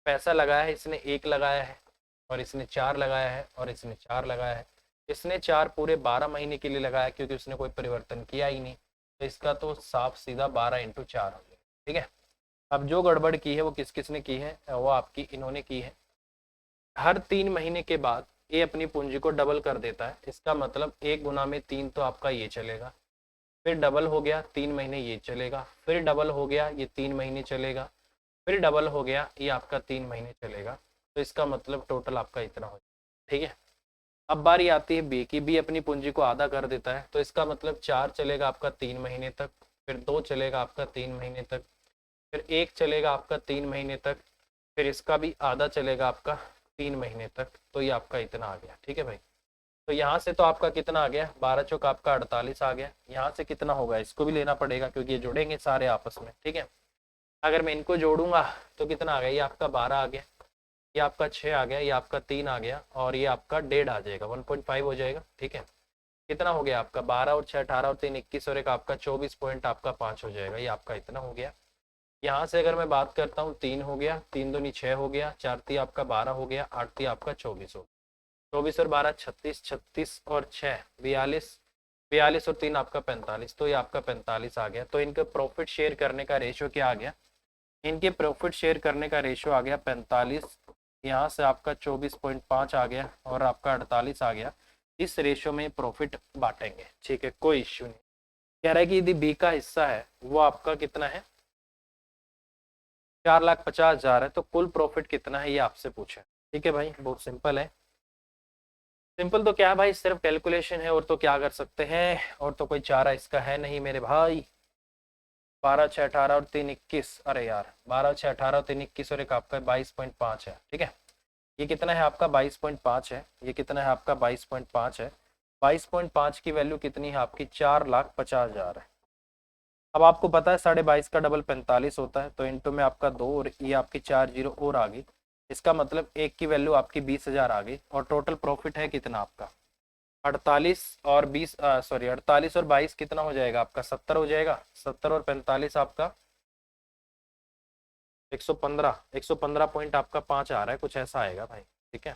पैसा लगाया है इसने, एक लगाया है, और इसने 4 लगाया है, और इसने 4 लगाया है। इसने 4 पूरे 12 महीने के लिए लगाया, क्योंकि उसने कोई परिवर्तन किया ही नहीं, तो इसका तो साफ सीधा 12 × 4 हो गया। ठीक है, अब जो गड़बड़ की है वो किस किस ने की है, वो आपकी इन्होंने की है। हर 3 महीने के बाद ये अपनी पूंजी को डबल कर देता है, इसका मतलब 1 × 3 तो आपका ये चलेगा, फिर डबल हो गया 3 महीने ये चलेगा, फिर डबल हो गया ये 3 महीने चलेगा, फिर डबल हो गया ये आपका 3 महीने चलेगा। तो इसका मतलब टोटल आपका इतना हो जाएगा। ठीक है, अब बारी आती है बी की। बी अपनी पूंजी को आधा कर देता है, तो इसका मतलब 4 चलेगा आपका 3 महीने तक, फिर 2 चलेगा आपका 3 महीने तक, फिर 1 चलेगा आपका 3 महीने तक, फिर इसका भी आधा चलेगा आपका 3 महीने तक। तो ये आपका इतना आ गया। ठीक है भाई, तो यहाँ से तो आपका कितना आ गया, 12 चौक आपका 48 आ गया। यहाँ से कितना होगा, इसको भी लेना पड़ेगा, क्योंकि ये जुड़ेंगे सारे आपस में। ठीक है, अगर मैं इनको जोड़ूंगा तो कितना आ गया, ये आपका 12 आ गया, ये आपका 6 आ गया, ये आपका 3 आ गया, और ये आपका 1.5 आ जाएगा, 1.5 हो जाएगा। ठीक है, कितना हो गया आपका, 12 और 6 18 और 3 21, और एक आपका 24 पॉइंट आपका 5 हो जाएगा। ये आपका इतना हो गया। यहाँ से अगर मैं बात करता हूँ, 3 हो गया, 3 दूनी 6 हो गया, 4 ती आपका 12 हो गया, 8 ती आपका 24 हो गया, 24 और 12 36, 36 और 6 42, 42 और 3 आपका 45। तो ये आपका 45 आ गया। तो इनका प्रॉफिट शेयर करने का रेशियो क्या आ गया, इनके प्रॉफिट शेयर करने का रेशियो आ गया 45। यहाँ से आपका 24.5 आ गया, और आपका 48 आ गया। इस रेशियो में प्रॉफिट बांटेंगे। ठीक है, कोई इश्यू नहीं। कह रहा है कि यदि बी का हिस्सा है वो आपका कितना है, 4,50,000 है, तो कुल प्रॉफिट कितना है ये आपसे पूछा। ठीक है भाई, बहुत सिंपल है। सिंपल तो क्या है भाई, सिर्फ कैलकुलेशन है, और तो क्या कर सकते हैं, और तो कोई चारा इसका है नहीं मेरे भाई। 12 6 18 और 3 21, अरे यार 12 6 18 और 3 21, और एक आपका 22.5 है। ठीक है, ये कितना है आपका 22.5 है, ये कितना है आपका 22.5 है। 22.5 की वैल्यू कितनी है आपकी, 4,50,000 है। अब आपको पता है 22.5 का डबल 45 होता है, तो इंटू में आपका 2, और ये आपकी 4 जीरो और आ गई। इसका मतलब एक की वैल्यू आपकी 20,000 आ गई, और टोटल प्रॉफिट है कितना आपका 48 और 20, सॉरी 48 और 22 कितना हो जाएगा आपका 70 हो जाएगा। 70 और 45 आपका 115, 115 पॉइंट आपका 5 आ रहा है, कुछ ऐसा आएगा भाई। ठीक है,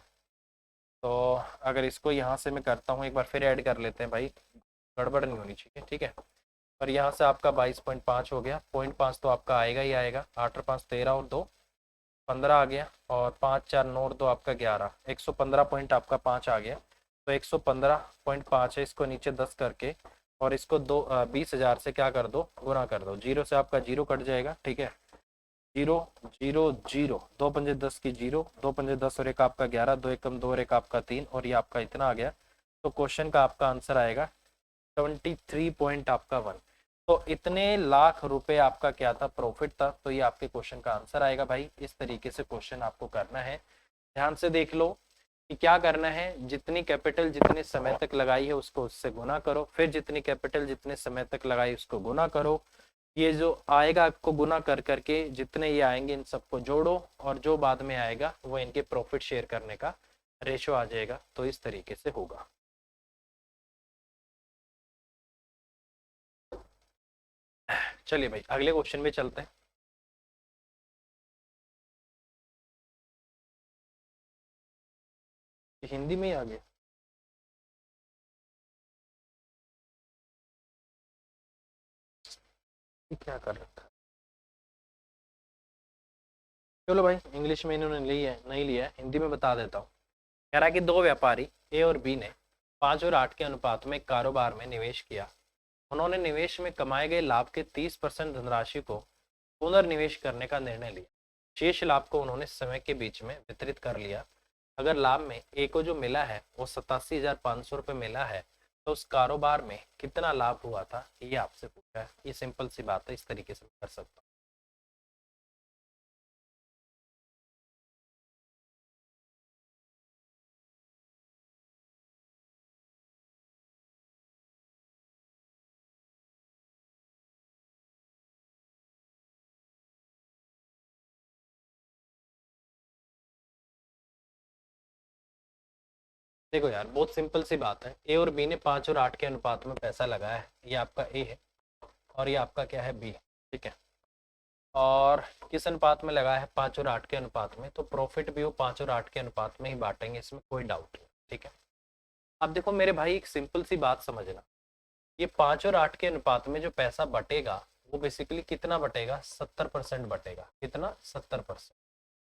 तो अगर इसको यहाँ से मैं करता हूँ, एक बार फिर ऐड कर लेते हैं भाई, गड़बड़ नहीं होनी चाहिए। ठीक है, और यहाँ से आपका 22.5 हो गया, 0.5 तो आपका आएगा ही आएगा। 8 और 5 13 और 2 15 आ गया, और 5 4 9 और 2 आपका 11, 115 पॉइंट आपका 5 आ गया। तो 115.5 है, इसको नीचे 10 करके, और इसको 20,000 से क्या कर दो, गुना कर दो। जीरो से आपका जीरो कट जाएगा। ठीक है, जीरो जीरो जीरो, 2 पंजे 10 की जीरो, 2 पंजे 10 और एक आपका 11, 2 एकम 2 और एक आपका 3, और ये आपका इतना आ गया। तो क्वेश्चन का आपका आंसर आएगा 23 पॉइंट आपका 1। तो इतने लाख रुपए आपका क्या था, प्रॉफिट था। तो ये आपके क्वेश्चन का आंसर आएगा भाई। इस तरीके से क्वेश्चन आपको करना है, ध्यान से देख लो कि क्या करना है। जितनी कैपिटल जितने समय तक लगाई है उसको उससे गुना करो, फिर जितनी कैपिटल जितने समय तक लगाई उसको गुना करो। ये जो आएगा आपको गुना कर करके जितने ये आएंगे इन सबको जोड़ो, और जो बाद में आएगा वो इनके प्रॉफिट शेयर करने का रेशो आ जाएगा। तो इस तरीके से होगा। चलिए भाई, अगले क्वेश्चन में चलते हैं। हिंदी में ही आ गया। ये क्या कर रखा है। चलो भाई, इंग्लिश में इन्होंने लिया है नहीं लिया है, हिंदी में बता देता हूँ। कह रहा है कि दो व्यापारी ए और बी ने 5 और 8 के अनुपात में कारोबार में निवेश किया। उन्होंने निवेश में कमाए गए लाभ के 30% धनराशि को पुनर्निवेश करने का निर्णय लिया। शेष लाभ को उन्होंने समय के बीच में वितरित कर लिया। अगर लाभ में ए को जो मिला है वो 87,500 रुपये मिला है, तो उस कारोबार में कितना लाभ हुआ था, ये आपसे पूछा है। ये सिंपल सी बात है, इस तरीके से कर सकता हूँ। देखो यार बहुत सिंपल सी बात है, ए और बी ने 5 और 8 के अनुपात में पैसा लगाया है, ये आपका ए है और ये आपका क्या है बी, ठीक है। और किस अनुपात में लगाया है, 5 और 8 के अनुपात में, तो प्रॉफिट भी वो 5 और 8 के अनुपात में ही बांटेंगे, इसमें कोई डाउट नहीं, ठीक है। अब देखो मेरे भाई एक सिंपल सी बात समझना, ये 5 और 8 के अनुपात में जो पैसा बटेगा वो बेसिकली कितना बटेगा, 70% बटेगा, कितना, 70%।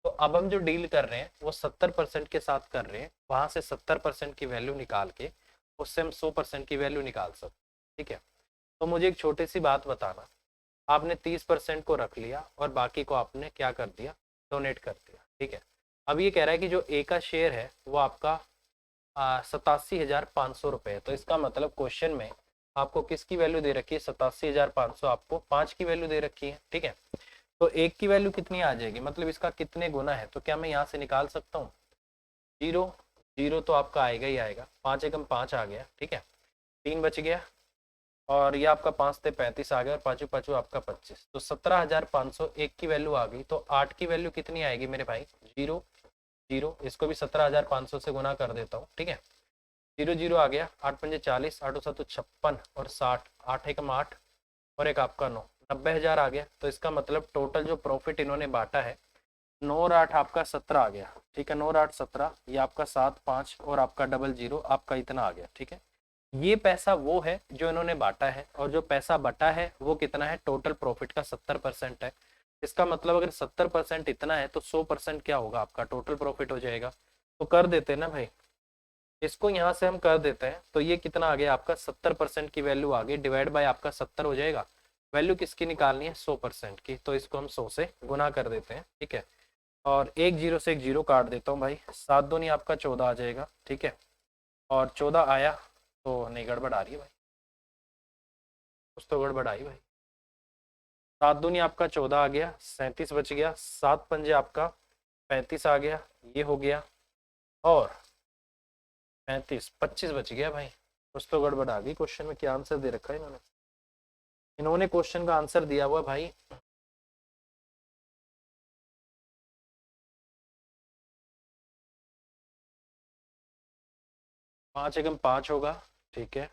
तो अब हम जो डील कर रहे हैं वो 70% के साथ कर रहे हैं, वहां से 70% की वैल्यू निकाल के उससे हम 100% की वैल्यू निकाल सकते, ठीक है। तो मुझे एक छोटी सी बात बताना, आपने 30% को रख लिया और बाकी को आपने क्या कर दिया, डोनेट कर दिया, ठीक है। अब ये कह रहा है कि जो ए का शेयर है वो आपका 87,500 रुपये, तो इसका मतलब क्वेश्चन में आपको किसकी वैल्यू दे रखी है, 87,500, आपको 5 की वैल्यू दे रखी है, ठीक है। तो एक की वैल्यू कितनी आ जाएगी, मतलब इसका कितने गुना है, तो क्या मैं यहाँ से निकाल सकता हूँ, जीरो, जीरो तो आपका आएगा ही आएगा, 5 एकम 5 आ गया, ठीक है, 3 बच गया, और ये आपका 5 से 35 आ गया, और पाँचों पाँचों आपका 25, तो 17,500 एक की वैल्यू आ गई। तो 8 की वैल्यू कितनी आएगी मेरे भाई, जीरो, जीरो, इसको भी 17,500 से गुना कर देता हूँ, ठीक है, जीरो जीरो आ गया, 8 पंजे 40, 8 7 56 और 60, 8 एकम 8 और एक आपका 9, 90,000 आ गया। तो इसका मतलब टोटल जो प्रॉफिट इन्होंने बांटा है, 9 और 8 आपका 17 आ गया, ठीक है, 9 और 8 17, ये आपका 7 5 और आपका डबल जीरो आपका इतना आ गया, ठीक है। ये पैसा वो है जो इन्होंने बांटा है, और जो पैसा बटा है वो कितना है, टोटल प्रॉफिट का 70% है। इसका मतलब अगर 70% इतना है तो 100% क्या होगा, आपका टोटल प्रॉफिट हो जाएगा। तो कर देते हैं ना भाई, इसको यहाँ से हम कर देते हैं, तो ये कितना आ गया आपका, 70% की वैल्यू आ गई, डिवाइड बाय आपका 70 हो जाएगा। वैल्यू किसकी निकालनी है, 100% की, तो इसको हम 100 से गुना कर देते हैं, ठीक है। और एक जीरो से एक जीरो काट देता हूँ भाई, 7 दूनी आपका 14 आ जाएगा, ठीक है। और 14 आया तो नहीं, गड़बड़ आ रही है भाई, कुछ तो गड़बड़ आई भाई, 7 दूनी आपका 14 आ गया, 37 बच गया, 7 पंजे आपका 35 आ गया, ये हो गया, और 35 25 बच गया भाई। कुछ तो गड़बड़ आ गई, क्वेश्चन में क्या आंसर दे रखा है इन्होंने, इन्होंने क्वेश्चन का आंसर दिया हुआ भाई, 5 एकम 5 होगा, ठीक है,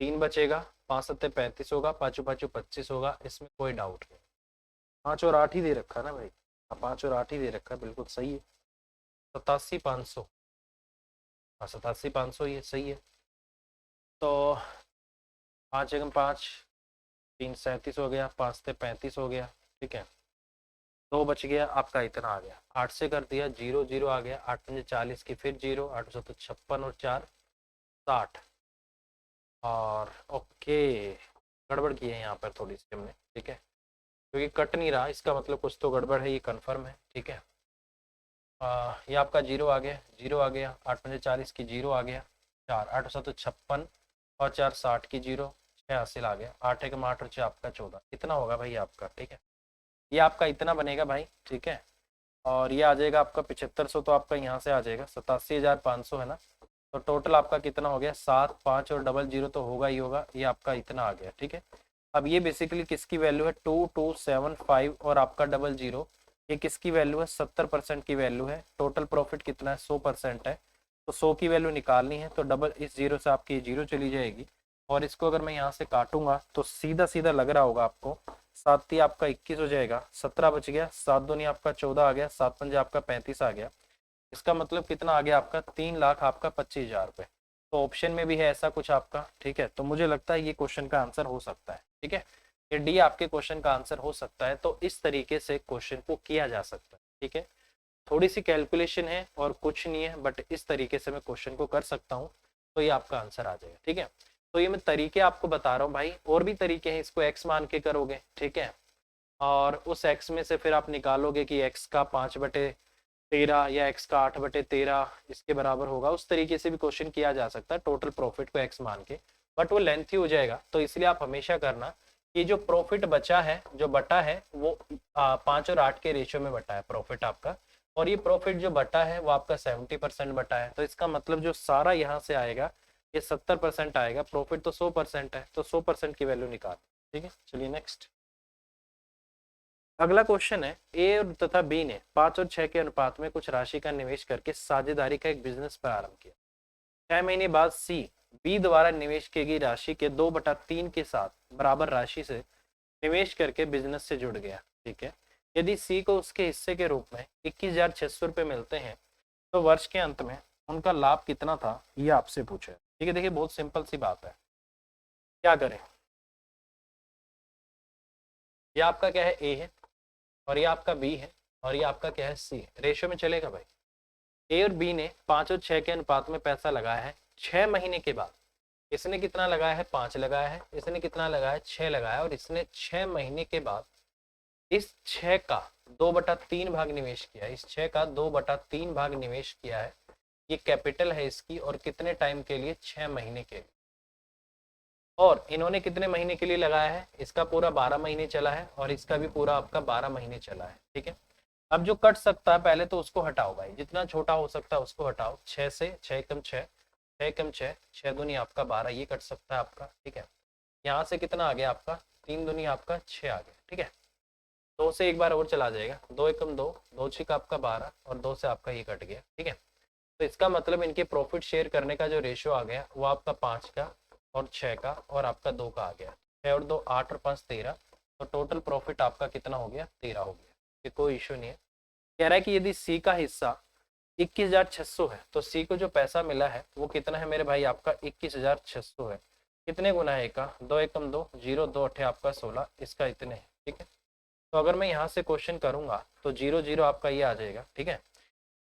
3 बचेगा, 5 सत्ते 35 होगा, पाँचों पाँचों 25 होगा, इसमें कोई डाउट नहीं। 5 और 8 ही दे रखा है ना भाई, 5 और 8 ही दे रखा है, बिल्कुल सही है, 87,500, हाँ 87,500 ये सही है। तो 5 एकम 5, 3 37 हो गया, 5 से 35 हो गया, ठीक है, 2 बच गया आपका, इतना आ गया, 8 से कर दिया, जीरो जीरो आ गया, 8 पंजे 40 की फिर जीरो, 8 सौ तो 56 और 4 60, और ओके, गड़बड़ की है यहाँ पर थोड़ी सी हमने, ठीक है, क्योंकि कट नहीं रहा, इसका मतलब कुछ तो गड़बड़ है, ये कंफर्म है, ठीक है। ये आपका जीरो आ गया, जीरो आ गया, 8 पंजे 40 की जीरो आ गया, 4 8 7 56 और 4 60 की जीरो, 6 हासिल आ गया, 8 एकम 8 और 6 आपका 14, इतना होगा भाई आपका, ठीक है, ये आपका इतना बनेगा भाई, ठीक है। और ये आ जाएगा आपका 7500, तो आपका यहाँ से आ जाएगा 87,500 है ना, तो टोटल आपका कितना हो गया, 7 5 और डबल जीरो तो होगा ही होगा, ये आपका इतना आ गया, ठीक है। अब ये बेसिकली किसकी वैल्यू है, 2275 और आपका डबल जीरो, ये किसकी वैल्यू है, 70% की वैल्यू है, टोटल प्रॉफिट कितना है, 100% है, तो 100 की वैल्यू निकालनी है, तो डबल इस जीरो से आपकी जीरो चली जाएगी, और इसको अगर मैं यहाँ से काटूंगा तो सीधा सीधा लग रहा होगा आपको, 7 आपका 21 हो जाएगा, 17 बच गया, 7 दूनी आपका 14 आ गया, 7 पंजे आपका 35 आ गया, इसका मतलब कितना आ गया आपका, 3,00,000 आपका 25,000 रुपये। तो ऑप्शन में भी है ऐसा कुछ आपका, ठीक है, तो मुझे लगता है ये क्वेश्चन का आंसर हो सकता है, ठीक है, ये डी आपके क्वेश्चन का आंसर हो सकता है। तो इस तरीके से क्वेश्चन को किया जा सकता है, ठीक है, थोड़ी सी कैलकुलेशन है और कुछ नहीं है, बट इस तरीके से मैं क्वेश्चन को कर सकता हूँ, तो ये आपका आंसर आ जाएगा, ठीक है। तो ये मैं तरीके आपको बता रहा हूँ भाई, और भी तरीके हैं, इसको एक्स मान के करोगे, ठीक है, और उस एक्स में से फिर आप निकालोगे कि एक्स का 5/13 या एक्स का 8/13 इसके बराबर होगा, उस तरीके से भी क्वेश्चन किया जा सकता है टोटल प्रॉफिट को एक्स मान के, बट वो लेंथी हो जाएगा, तो इसलिए आप हमेशा करना कि जो प्रॉफिट बचा है, जो बटा है, वो 5 और 8 के रेशियो में बटा है प्रॉफिट आपका, और ये प्रॉफिट जो बटा है वो आपका 70% बटा है, तो इसका मतलब जो सारा यहाँ से आएगा ये 70% आएगा, प्रॉफिट तो 100% है, तो 100% की वैल्यू निकाल, ठीक है। चलिए नेक्स्ट, अगला क्वेश्चन है, ए तथा बी ने 5 और 6 के अनुपात में कुछ राशि का निवेश करके साझेदारी का एक बिजनेस प्रारंभ किया। 6 महीने बाद सी बी द्वारा निवेश की गई राशि के 2/3 के साथ बराबर राशि से निवेश करके बिजनेस से जुड़ गया। ठीक है, यदि सी को उसके हिस्से के रूप में 21,600 रुपये मिलते हैं तो वर्ष के अंत में उनका लाभ कितना था, ये आपसे पूछे। ठीक है, देखिए बहुत सिंपल सी बात है। क्या करें, ये आपका क्या है, ए है, और ये आपका बी है, और ये आपका क्या है, सी है। रेशियो में चलेगा भाई। ए और बी ने 5 और 6 के अनुपात में पैसा लगाया है। 6 महीने के बाद इसने कितना लगाया है, 5 लगाया है, इसने कितना लगाया है, 6 लगाया, और इसने 6 महीने के बाद इस 6 का 2/3 भाग निवेश किया। इस 6 का 2/3 भाग निवेश किया है। ये कैपिटल है इसकी, और कितने टाइम के लिए, 6 महीने के लिए। और इन्होंने कितने महीने के लिए लगाया है, इसका पूरा 12 महीने चला है, और इसका भी पूरा आपका 12 महीने चला है। ठीक है, अब जो कट सकता है पहले तो उसको हटाओ भाई, जितना छोटा हो सकता है उसको हटाओ। 6 से 6 कम 6, 6 कम 6, 6 दूनी आपका 12, ये कट सकता है आपका। ठीक है, यहाँ से कितना आ गया आपका, 3 दूनी आपका 6 आ गया। ठीक है, 2 से एक बार और चला जाएगा, 2 एकम 2, 2 6 का आपका 12, और 2 से आपका ये कट गया। ठीक है, तो इसका मतलब इनके प्रॉफिट शेयर करने का जो रेशियो आ गया वो आपका 5 का और 6 का और आपका 2 का आ गया। 6 और 2 8 और 5 13, तो टोटल प्रॉफिट आपका कितना हो गया, 13 हो गया। ये कोई इशू नहीं है। कह रहा है कि यदि सी का हिस्सा 21,600 है तो सी को जो पैसा मिला है वो कितना है मेरे भाई, आपका 21,600 है। कितने गुना है का, 2 एकम 2, 0 2 8 आपका 16, इसका इतने है। ठीक है, तो अगर मैं यहाँ से क्वेश्चन करूंगा तो 0 0 आपका ये आ जाएगा। ठीक है,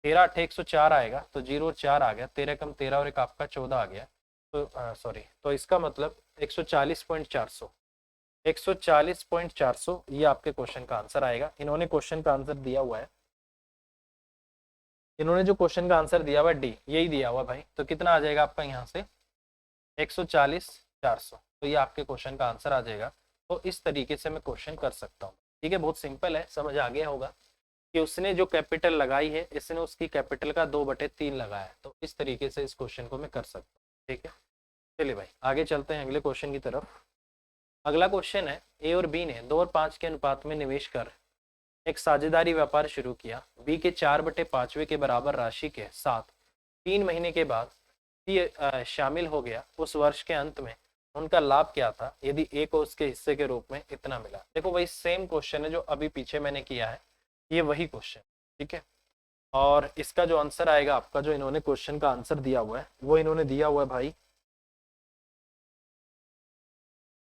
13 8 104 आएगा, तो 0 4 आ गया, 13 कम 13 और एक आपका 14 आ गया। तो सॉरी, तो इसका मतलब 140.400, 140.400 ये आपके क्वेश्चन का आंसर आएगा। इन्होंने क्वेश्चन का आंसर दिया हुआ है, इन्होंने जो क्वेश्चन का आंसर दिया हुआ है डी, यही दिया हुआ भाई। तो कितना आ जाएगा आपका यहाँ से, 140,400, तो ये आपके क्वेश्चन का आंसर आ जाएगा। तो इस तरीके से मैं क्वेश्चन कर सकता हूँ। ठीक है, बहुत सिंपल है, समझ आ गया होगा कि उसने जो कैपिटल लगाई है इसने उसकी कैपिटल का 2/3 लगाया है। तो इस तरीके से इस क्वेश्चन को मैं कर सकता हूँ। ठीक है, चलिए भाई आगे चलते हैं अगले क्वेश्चन की तरफ। अगला क्वेश्चन है, ए और बी ने 2 और 5 के अनुपात में निवेश कर एक साझेदारी व्यापार शुरू किया। बी के 4/5 के बराबर राशि के साथ 3 महीने के बाद सी शामिल हो गया। उस वर्ष के अंत में उनका लाभ क्या था यदि ए को उसके हिस्से के रूप में इतना मिला। देखो भाई सेम क्वेश्चन है जो अभी पीछे मैंने किया है, ये वही क्वेश्चन। ठीक है, और इसका जो आंसर आएगा आपका, जो इन्होंने क्वेश्चन का आंसर दिया हुआ है वो इन्होंने दिया हुआ है भाई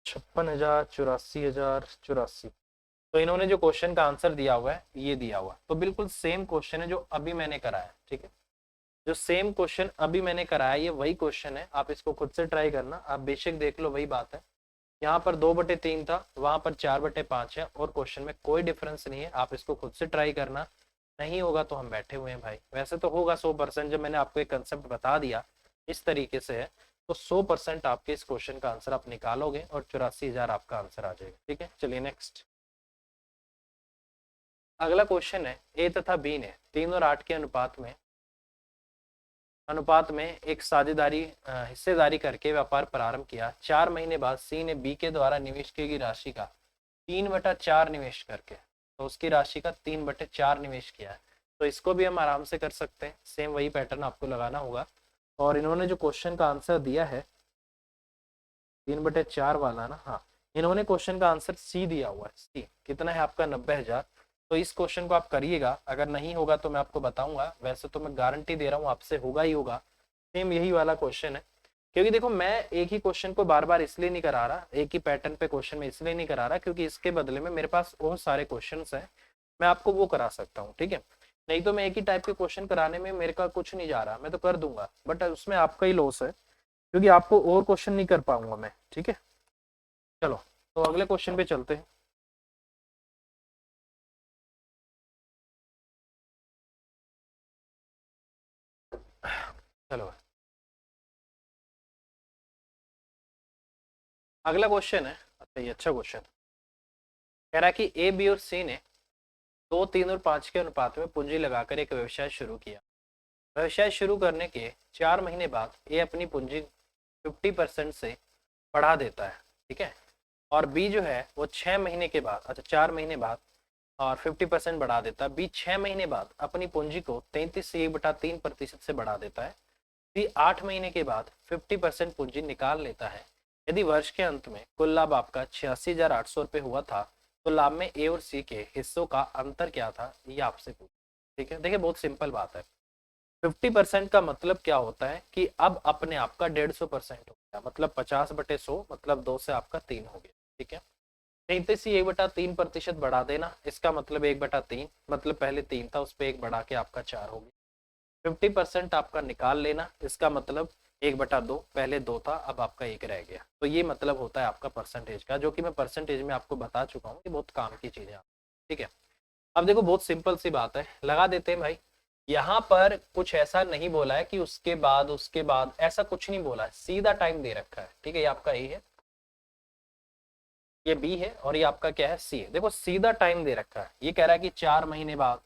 56,000 84,084। तो इन्होंने जो क्वेश्चन का आंसर दिया हुआ है ये दिया हुआ है, तो बिल्कुल सेम क्वेश्चन है जो अभी मैंने कराया। ठीक है, जो सेम क्वेश्चन अभी मैंने कराया ये वही क्वेश्चन है, आप इसको खुद से ट्राई करना, आप बेशक देख लो वही बात है। यहाँ पर 2/3 था, वहां पर 4/5 है, और क्वेश्चन में कोई डिफरेंस नहीं है। आप इसको खुद से ट्राई करना, नहीं होगा तो हम बैठे हुए हैं भाई। वैसे तो होगा 100%, जब मैंने आपको एक कंसेप्ट बता दिया इस तरीके से है तो 100% आपके इस क्वेश्चन का आंसर आप निकालोगे और 84,000 आपका आंसर आ जाएगा। ठीक है, चलिए नेक्स्ट। अगला क्वेश्चन है, ए तथा बी ने 3 और 8 के अनुपात में एक साझेदारी हिस्सेदारी करके व्यापार प्रारंभ किया। 4 महीने बाद सी ने बी के द्वारा निवेश की गई राशि का 3/4 निवेश करके, तो उसकी राशि का 3/4 निवेश किया है। तो इसको भी हम आराम से कर सकते हैं, सेम वही पैटर्न आपको लगाना होगा। और इन्होंने जो क्वेश्चन का आंसर दिया है 3/4 वाला ना, हाँ, इन्होंने क्वेश्चन का आंसर सी दिया हुआ है। सी कितना है आपका, 90,000। तो इस क्वेश्चन को आप करिएगा, अगर नहीं होगा तो मैं आपको बताऊंगा, वैसे तो मैं गारंटी दे रहा हूँ आपसे होगा ही होगा। सेम यही वाला क्वेश्चन है, क्योंकि देखो मैं एक ही क्वेश्चन को बार बार इसलिए नहीं करा रहा, एक ही पैटर्न पे क्वेश्चन में इसलिए नहीं करा रहा क्योंकि इसके बदले में मेरे पास बहुत सारे क्वेश्चन हैं, मैं आपको वो करा सकता हूँ। ठीक है, नहीं तो मैं एक ही टाइप के क्वेश्चन कराने में मेरे का कुछ नहीं जा रहा, मैं तो कर दूंगा, बट उसमें आपका ही लॉस है क्योंकि आपको और क्वेश्चन नहीं कर पाऊंगा मैं। ठीक है, चलो तो अगले क्वेश्चन पे चलते हैं। चलो अगला क्वेश्चन है, अच्छा ये अच्छा क्वेश्चन कह रहा है कि ए बी और सी ने 2 3 और 5 के अनुपात में पूंजी लगाकर एक व्यवसाय शुरू किया। व्यवसाय शुरू करने के 4 महीने बाद ए अपनी पूंजी 50% से बढ़ा देता है। ठीक है, और बी जो है वो 6 महीने के बाद, अच्छा 4 महीने बाद और 50% बढ़ा देता है। बी 6 महीने बाद अपनी पूंजी को 33 से 1/3% से बढ़ा देता है। सी 8 महीने के बाद 50% पूंजी निकाल लेता है। यदि वर्ष के अंत में कुल लाभ आपका 86,800 रुपये हुआ था तो लाभ में ए और सी के हिस्सों का अंतर क्या था, ये आपसे पूछ। ठीक है, देखिए बहुत सिंपल बात है। 50% का मतलब क्या होता है कि अब अपने आप का 150% हो गया, मतलब 50/100, मतलब 2 से आपका 3 हो गया। ठीक है, 33/3% बढ़ा देना, इसका मतलब 1/3, मतलब पहले 3 था उस पर 1 बढ़ा के आपका 4 हो गया। 50% आपका निकाल लेना, इसका मतलब 1/2, पहले 2 था अब आपका 1 रह गया। तो ये मतलब होता है आपका परसेंटेज का, जो कि मैं परसेंटेज में आपको बता चुका हूँ कि बहुत काम की चीज है। ठीक है, अब देखो बहुत सिंपल सी बात है, लगा देते हैं भाई। यहाँ पर कुछ ऐसा नहीं बोला है कि उसके बाद ऐसा कुछ नहीं बोला है, सीधा टाइम दे रखा है। ठीक है, ये आपका ए है, ये बी है और ये आपका क्या है, सी है। देखो सीधा टाइम दे रखा है, ये कह रहा है कि 4 महीने बाद,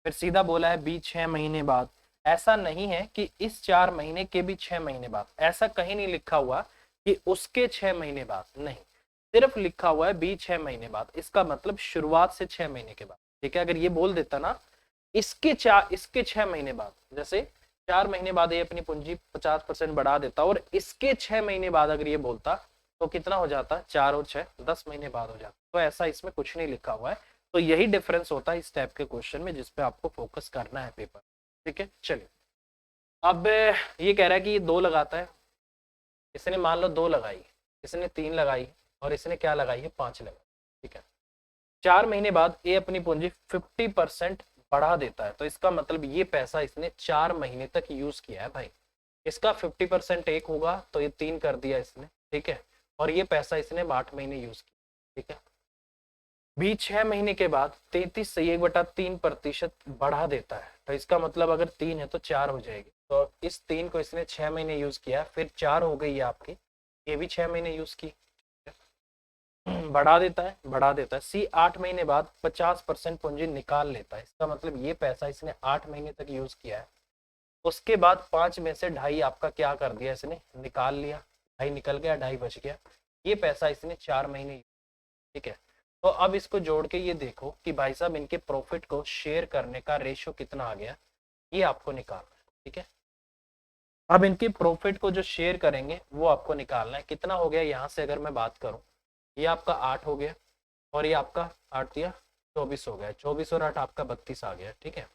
फिर सीधा बोला है बी 6 महीने बाद। ऐसा नहीं है कि इस 4 महीने के भी 6 महीने बाद, ऐसा कहीं नहीं लिखा हुआ कि उसके 6 महीने बाद, नहीं, सिर्फ लिखा हुआ है बी 6 महीने बाद। इसका मतलब शुरुआत से 6 महीने के बाद। ठीक है, अगर ये बोल देता ना इसके 6 महीने बाद, जैसे 4 महीने बाद ये अपनी पूंजी 50% बढ़ा देता और इसके 6 महीने बाद अगर ये बोलता तो कितना हो जाता, 4 और 6 10 महीने बाद हो जाता। तो ऐसा इसमें कुछ नहीं लिखा हुआ है। तो यही डिफरेंस होता है इस टाइप के क्वेश्चन में, जिसपे आपको फोकस करना है पेपर। ठीक है, चलिए अब ये कह रहा है कि ये 2 लगाता है, इसने मान लो 2 लगाई, इसने 3 लगाई और इसने क्या लगाई है, 5 लगाई। ठीक है, 4 महीने बाद ये अपनी पूंजी 50% बढ़ा देता है, तो इसका मतलब ये पैसा इसने 4 महीने तक यूज किया है भाई। इसका 50% 1 होगा तो ये 3 कर दिया इसने। ठीक है, और ये पैसा इसने 8 महीने यूज किया। ठीक है, भी 6 महीने के बाद 33 से 1/3% बढ़ा देता है, तो इसका मतलब अगर 3 है तो 4 हो जाएगी। तो इस 3 को इसने 6 महीने यूज किया, फिर 4 हो गई है आपकी, ये भी 6 महीने यूज की। बढ़ा देता है सी 8 महीने बाद 50% पूंजी निकाल लेता है, इसका मतलब ये पैसा इसने 8 महीने तक यूज किया है। उसके बाद 5 में से 2.5 आपका क्या कर दिया, इसने निकाल लिया, 2.5 निकल गया, 2.5 बच गया। ये पैसा इसने 4 महीने। ठीक है, तो अब इसको जोड़ के ये देखो कि भाई साहब इनके प्रॉफिट को शेयर करने का रेशियो कितना आ गया, ये आपको निकालना है। ठीक है, अब इनके प्रॉफिट को जो शेयर करेंगे वो आपको निकालना है। कितना हो गया, यहाँ से अगर मैं बात करूं, ये आपका 8 हो गया और ये आपका 8 दिया 24 हो गया, 24 और 8 आपका 32 आ गया। ठीक है,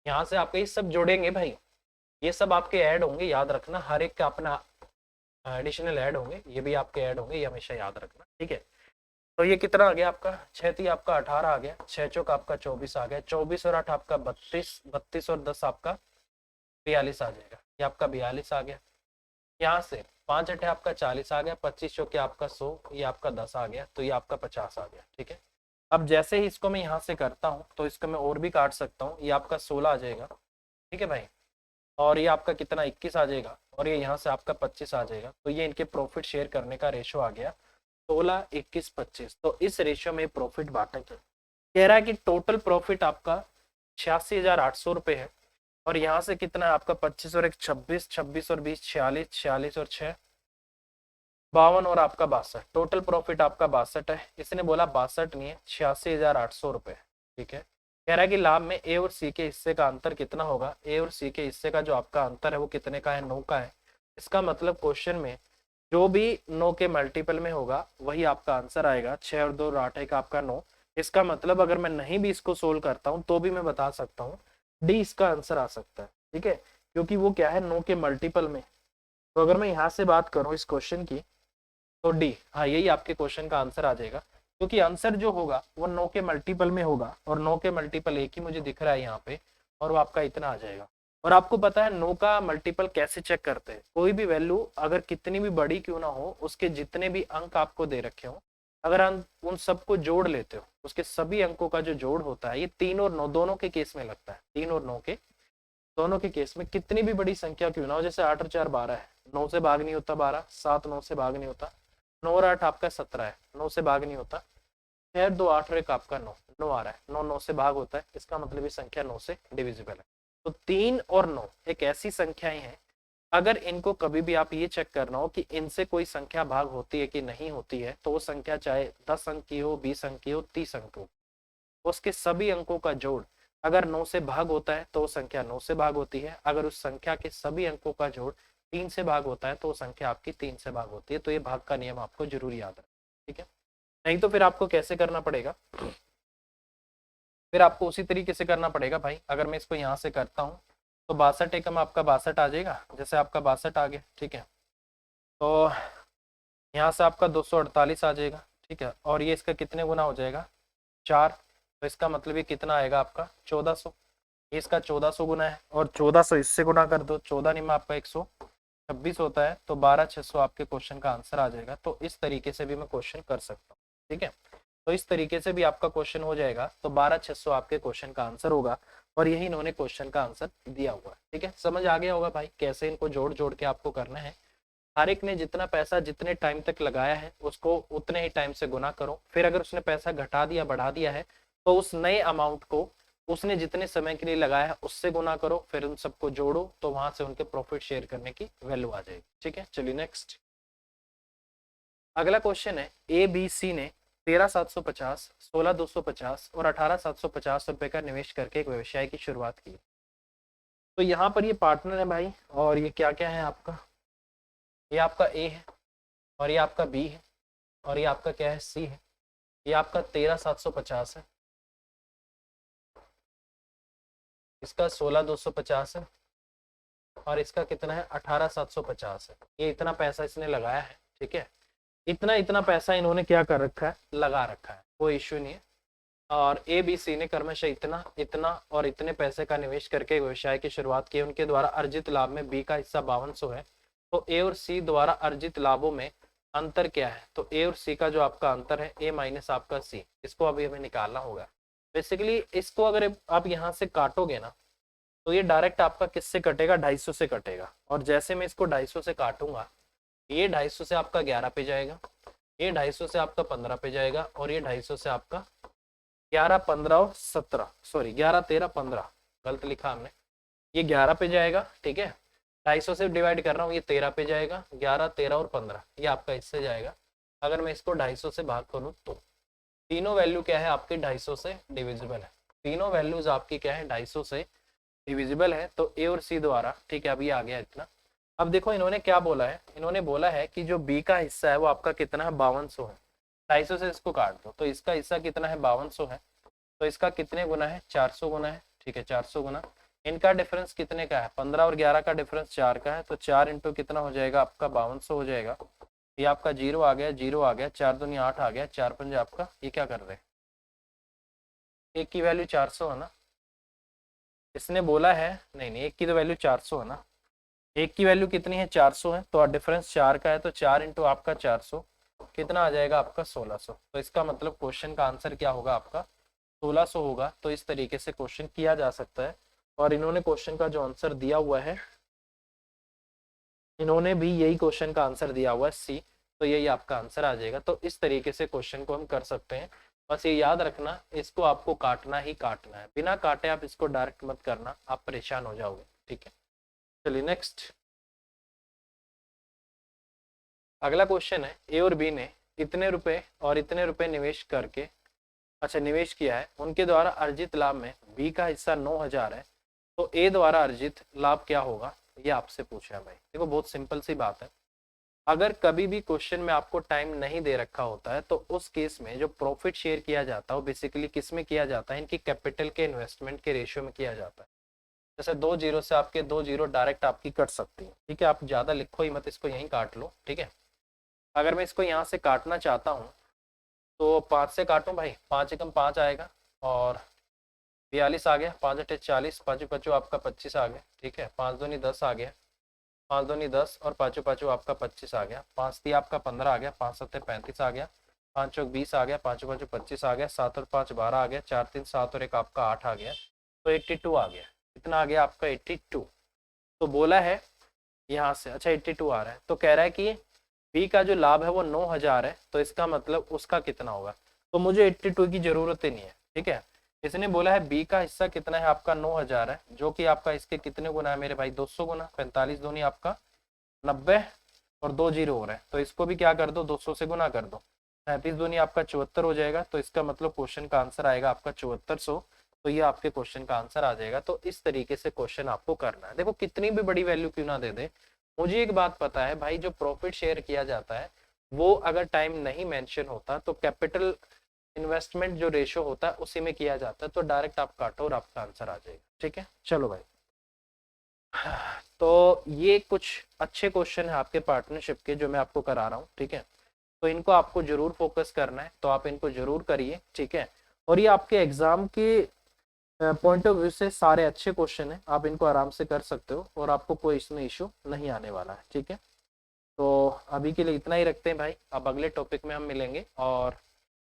यहाँ से आपके ये सब जोड़ेंगे भाई, ये सब आपके ऐड होंगे, याद रखना हर एक का अपना एडिशनल ऐड होंगे, ये भी आपके ऐड होंगे, ये हमेशा याद रखना। ठीक है, तो ये कितना आ गया आपका, 6 आपका 18 आ गया, 6 चौक आपका 24 आ गया, 24 और 8 आपका 32, 32 और 10 आपका 42 आ जाएगा, ये आपका 42 आ गया। यहाँ से 5 8 आपका 40 आ गया, 25 चौके आपका 100, ये आपका 10 आ गया, तो ये आपका 50 आ गया। ठीक है, अब जैसे ही इसको मैं यहाँ से करता हूँ तो इसको मैं और भी काट सकता हूँ, ये आपका 16 आ जाएगा। ठीक है भाई, और ये आपका कितना 21 आ जाएगा, और ये यहाँ से आपका 25 आ जाएगा। तो ये इनके प्रॉफिट शेयर करने का रेशो आ गया 16 21 25। तो इस रेशियो में प्रॉफिट बांटा गया। कह रहा है कि टोटल प्रॉफिट आपका 86,800 रुपये है, और यहाँ से कितना है आपका 25 और 1 26, 26 और 20 46, 46 और 6 52 और आपका 62। टोटल प्रॉफिट आपका 62 है, इसने बोला 62 नहीं है, 86,800 रुपये। ठीक है, कह रहा है कि लाभ में ए और सी के हिस्से का अंतर कितना होगा, ए और सी के हिस्से का जो आपका अंतर है वो कितने का है, 9 का है। इसका मतलब क्वेश्चन में जो भी 9 के मल्टीपल में होगा वही आपका आंसर आएगा। 6 और 2 8 1 आपका 9। इसका मतलब अगर मैं नहीं भी इसको सोल्व करता हूं तो भी मैं बता सकता हूं डी इसका आंसर आ सकता है। ठीक है, क्योंकि वो क्या है 9 के मल्टीपल में। तो अगर मैं यहाँ से बात करूं इस क्वेश्चन की तो डी, हाँ यही आपके क्वेश्चन का आंसर आ जाएगा, क्योंकि आंसर जो होगा वो 9 के मल्टीपल में होगा, और 9 के मल्टीपल एक ही मुझे दिख रहा है यहाँ पे, और वो आपका इतना आ जाएगा। और आपको पता है 9 का मल्टीपल कैसे चेक करते हैं, कोई भी वैल्यू अगर कितनी भी बड़ी क्यों ना हो, उसके जितने भी अंक आपको दे रखे हो, अगर हम उन सबको जोड़ लेते हो, उसके सभी अंकों का जो जोड़ होता है, ये 3 और 9 दोनों के केस में लगता है। 3 और 9 के दोनों के केस में कितनी भी बड़ी संख्या क्यों ना हो, जैसे 8 और 4 12 है, 9 से भाग नहीं होता 12, 7 9 से भाग नहीं होता, 9 और 8 आपका 17 है, 9 से भाग नहीं होता, 6 2 8 और 1 आपका 9, 9 आ रहा है, 9 9 से भाग होता है, इसका मतलब ये संख्या 9 से डिविजिबल है। तो 3 और 9 एक ऐसी संख्याएं हैं, अगर इनको कभी भी आप ये चेक करना हो कि इनसे कोई संख्या भाग होती है कि नहीं होती है, तो वो संख्या चाहे 10 अंक की हो, 20 अंक की हो, 30 अंक हो, उसके सभी अंकों का जोड़ अगर 9 से भाग होता है तो वो संख्या 9 से भाग होती है, अगर उस संख्या के सभी अंकों का जोड़ 3 से भाग होता है तो वो संख्या आपकी 3 से भाग होती है। तो ये भाग का नियम आपको जरूर याद रखना, ठीक है। नहीं तो फिर आपको कैसे करना पड़ेगा, फिर आपको उसी तरीके से करना पड़ेगा भाई। अगर मैं इसको यहाँ से करता हूँ तो 62 एकम आपका 62 आ जाएगा, जैसे आपका 62 आ गया, ठीक है। तो यहाँ से आपका 248 आ जाएगा, ठीक है। और ये इसका कितने गुना हो जाएगा, 4। तो इसका मतलब ये कितना आएगा आपका 1400। ये इसका 1400 गुना है और 1400 इससे गुना कर दो, 14 निमा आपका 126 होता है, तो 12600 आपके क्वेश्चन का आंसर आ जाएगा। तो इस तरीके से भी मैं क्वेश्चन कर सकता हूँ, ठीक है। तो इस तरीके से भी आपका क्वेश्चन हो जाएगा, तो 12600 आपके क्वेश्चन का आंसर होगा। और यही इन्होंने क्वेश्चन का आंसर दिया हुआ है, ठीक है। समझ आ गया होगा भाई कैसे इनको जोड़ जोड़ के आपको करना है। हर एक ने जितना पैसा जितने टाइम तक लगाया है उसको उतने ही टाइम से गुना करो, फिर अगर उसने पैसा घटा दिया बढ़ा दिया है तो उस नए अमाउंट को उसने जितने समय के लिए लगाया है उससे गुना करो, फिर उन सबको जोड़ो, तो वहां से उनके प्रॉफिट शेयर करने की वैल्यू आ जाएगी, ठीक है। चलिए नेक्स्ट, अगला क्वेश्चन है ए बी सी ने 13,750, 16,250 और 18,750 रुपए का निवेश करके एक व्यवसाय की शुरुआत की। तो यहाँ पर ये पार्टनर है भाई, और ये क्या क्या है आपका, ये आपका ए है और ये आपका बी है और ये आपका क्या है सी है। ये आपका 13,750 है, इसका 16,250 है और इसका कितना है 18,750 है। ये इतना पैसा इसने लगाया है, ठीक है। इतना इतना पैसा इन्होंने क्या कर रखा है, लगा रखा है, कोई इश्यू नहीं है। और ए बी सी ने क्रमशः इतना इतना और इतने पैसे का निवेश करके व्यवसाय की शुरुआत की। उनके द्वारा अर्जित लाभ में बी का हिस्सा 5200 है। तो ए और सी द्वारा अर्जित लाभों में अंतर क्या है, तो ए और सी का जो आपका अंतर है ए माइनस आपका सी, इसको अभी हमें निकालना होगा। बेसिकली इसको अगर आप यहाँ से काटोगे ना तो ये डायरेक्ट आपका किससे कटेगा, 250 से कटेगा। और जैसे मैं इसको 250 से काटूंगा, ये 250 से आपका 11 पे जाएगा, ये 250 से आपका 15 पे जाएगा और ये 250 से आपका 11, 15 और 17, सॉरी 11, 13, 15 गलत लिखा हमने, ये 11 पे जाएगा, ठीक है। 250 से डिवाइड कर रहा हूँ, ये 13 पे जाएगा, 11, 13 और 15 ये आपका इससे जाएगा। अगर मैं इसको 250 से भाग करूँ तो तीनों वैल्यू क्या है आपकी 250 से डिविजिबल है। तीनों वैल्यूज आपकी क्या है 250 से डिविजिबल है। तो ए और सी द्वारा, ठीक है, अभी आ गया इतना। अब देखो इन्होंने क्या बोला है, इन्होंने बोला है कि जो बी का हिस्सा है वो आपका कितना है 5200 है। 250 से इसको काट दो तो इसका हिस्सा कितना है 5200 है। तो इसका कितने गुना है 400 गुना है, ठीक है 400 गुना। इनका डिफरेंस कितने का है 15 और 11 का डिफरेंस 4 का है। तो 4 इंटू कितना हो जाएगा आपका 5200 हो जाएगा। ये आपका जीरो आ गया, जीरो आ गया, 4 दूनी 8 आ गया, 4 पंजे आपका, ये क्या कर रहे हैं, एक की वैल्यू 400 है ना, इसने बोला है, नहीं नहीं एक की तो वैल्यू 400 है ना, एक की वैल्यू कितनी है 400 है, तो डिफरेंस 4 का है, तो 4 इंटू आपका 400 कितना आ जाएगा आपका 1600। तो इसका मतलब क्वेश्चन का आंसर क्या होगा आपका 1600 होगा। तो इस तरीके से क्वेश्चन किया जा सकता है। और इन्होंने क्वेश्चन का जो आंसर दिया हुआ है, इन्होंने भी यही क्वेश्चन का आंसर दिया हुआ है सी, तो यही आपका आंसर आ जाएगा। तो इस तरीके से क्वेश्चन को हम कर सकते हैं। बस ये याद रखना, इसको आपको काटना ही काटना है, बिना काटे आप इसको डायरेक्ट मत करना, आप परेशान हो जाओगे, ठीक है। चलिए नेक्स्ट, अगला क्वेश्चन है ए और बी ने इतने रुपए और इतने रुपए निवेश करके, अच्छा निवेश किया है, उनके द्वारा अर्जित लाभ में बी का हिस्सा 9000 है। तो ए द्वारा अर्जित लाभ क्या होगा, ये आपसे पूछा है भाई। देखो बहुत सिंपल सी बात है, अगर कभी भी क्वेश्चन में आपको टाइम नहीं दे रखा होता है तो उस केस में जो प्रॉफिट शेयर किया जाता है वो बेसिकली किस में किया जाता है, इनकी कैपिटल के इन्वेस्टमेंट के रेशियो में किया जाता है। जैसे 2 जीरो से आपके 2 जीरो डायरेक्ट आपकी कट सकती है, ठीक है। आप ज्यादा लिखो ही मत, इसको यहीं काट लो, ठीक है। अगर मैं इसको यहाँ से काटना चाहता हूँ तो 5 से काटूं भाई, 5 एकम 5 आएगा और 42 आ गया, 5 अठे 40, पाँचों पाँचों आपका 25 आ गया, ठीक है। 5 दूनी 10 आ गया, 5 दूनी 10 और पाँचों पाँचों आपका 25 आ गया, 5 ती आपका 15 आ गया, 5 सत्ते 35 आ गया, 5 चौक 20 आ गया, पाँचों पाँचों 25 आ गया, 7 और 5 12 आ गया, 4 3 7 और 1 आपका 8 आ गया, तो 82 आ गया। कितना आ गया आपका 82। तो बोला है यहाँ से, अच्छा 82 आ रहा है, तो कह रहा है कि बी का जो लाभ है वो 9000 है, तो इसका मतलब उसका कितना होगा। तो मुझे 82 की जरूरत ही नहीं है, ठीक है। इसने बोला है बी का हिस्सा कितना है आपका 9000 है, जो कि आपका इसके कितने गुना है मेरे भाई 200 गुना, 45 दूनी आपका 90 और 2 जीरो हो रहा है, तो इसको भी क्या कर दो 200 से गुना कर दो, 37 दूनी आपका 74 हो जाएगा। तो इसका मतलब क्वेश्चन का आंसर आएगा आपका 7400। तो ये आपके क्वेश्चन का आंसर आ जाएगा। तो इस तरीके से क्वेश्चन आपको करना है। देखो कितनी भी बड़ी वैल्यू क्यों ना दे दे, मुझे एक बात पता है भाई, जो प्रॉफिट शेयर किया जाता है वो अगर टाइम नहीं मेंशन होता तो कैपिटल इन्वेस्टमेंट जो रेशो होता है उसी में किया जाता है, तो डायरेक्ट आप काटो और आपका आंसर आ जाएगा। ठीक है, चलो भाई। तो ये कुछ अच्छे क्वेश्चन है आपके पार्टनरशिप के जो मैं आपको करा रहा हूँ। ठीक है, तो इनको आपको जरूर फोकस करना है, तो आप इनको जरूर करिए। ठीक है, और ये आपके एग्जाम के पॉइंट ऑफ व्यू से सारे अच्छे क्वेश्चन हैं, आप इनको आराम से कर सकते हो और आपको कोई इसमें इशू नहीं आने वाला है। ठीक है, तो अभी के लिए इतना ही रखते हैं भाई, अब अगले टॉपिक में हम मिलेंगे। और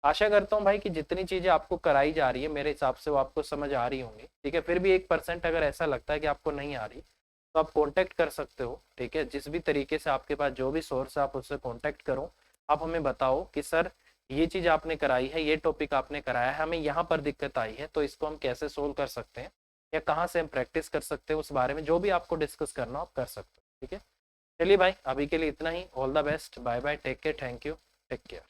आशा करता हूँ भाई कि जितनी चीजें आपको कराई जा रही है मेरे हिसाब से वो आपको समझ आ रही होंगी। ठीक है, फिर भी 1% अगर ऐसा लगता है कि आपको नहीं आ रही तो आप कांटेक्ट कर सकते हो। ठीक है, जिस भी तरीके से आपके पास जो भी सोर्स है आप उससे कांटेक्ट करो, आप हमें बताओ कि सर ये चीज आपने कराई है, ये टॉपिक आपने कराया है, हमें यहाँ पर दिक्कत आई है, तो इसको हम कैसे सोल्व कर सकते हैं या कहाँ से हम प्रैक्टिस कर सकते हैं, उस बारे में जो भी आपको डिस्कस करना हो आप कर सकते हो। ठीक है, चलिए भाई, अभी के लिए इतना ही। All the best, bye bye, take care, thank you, take care.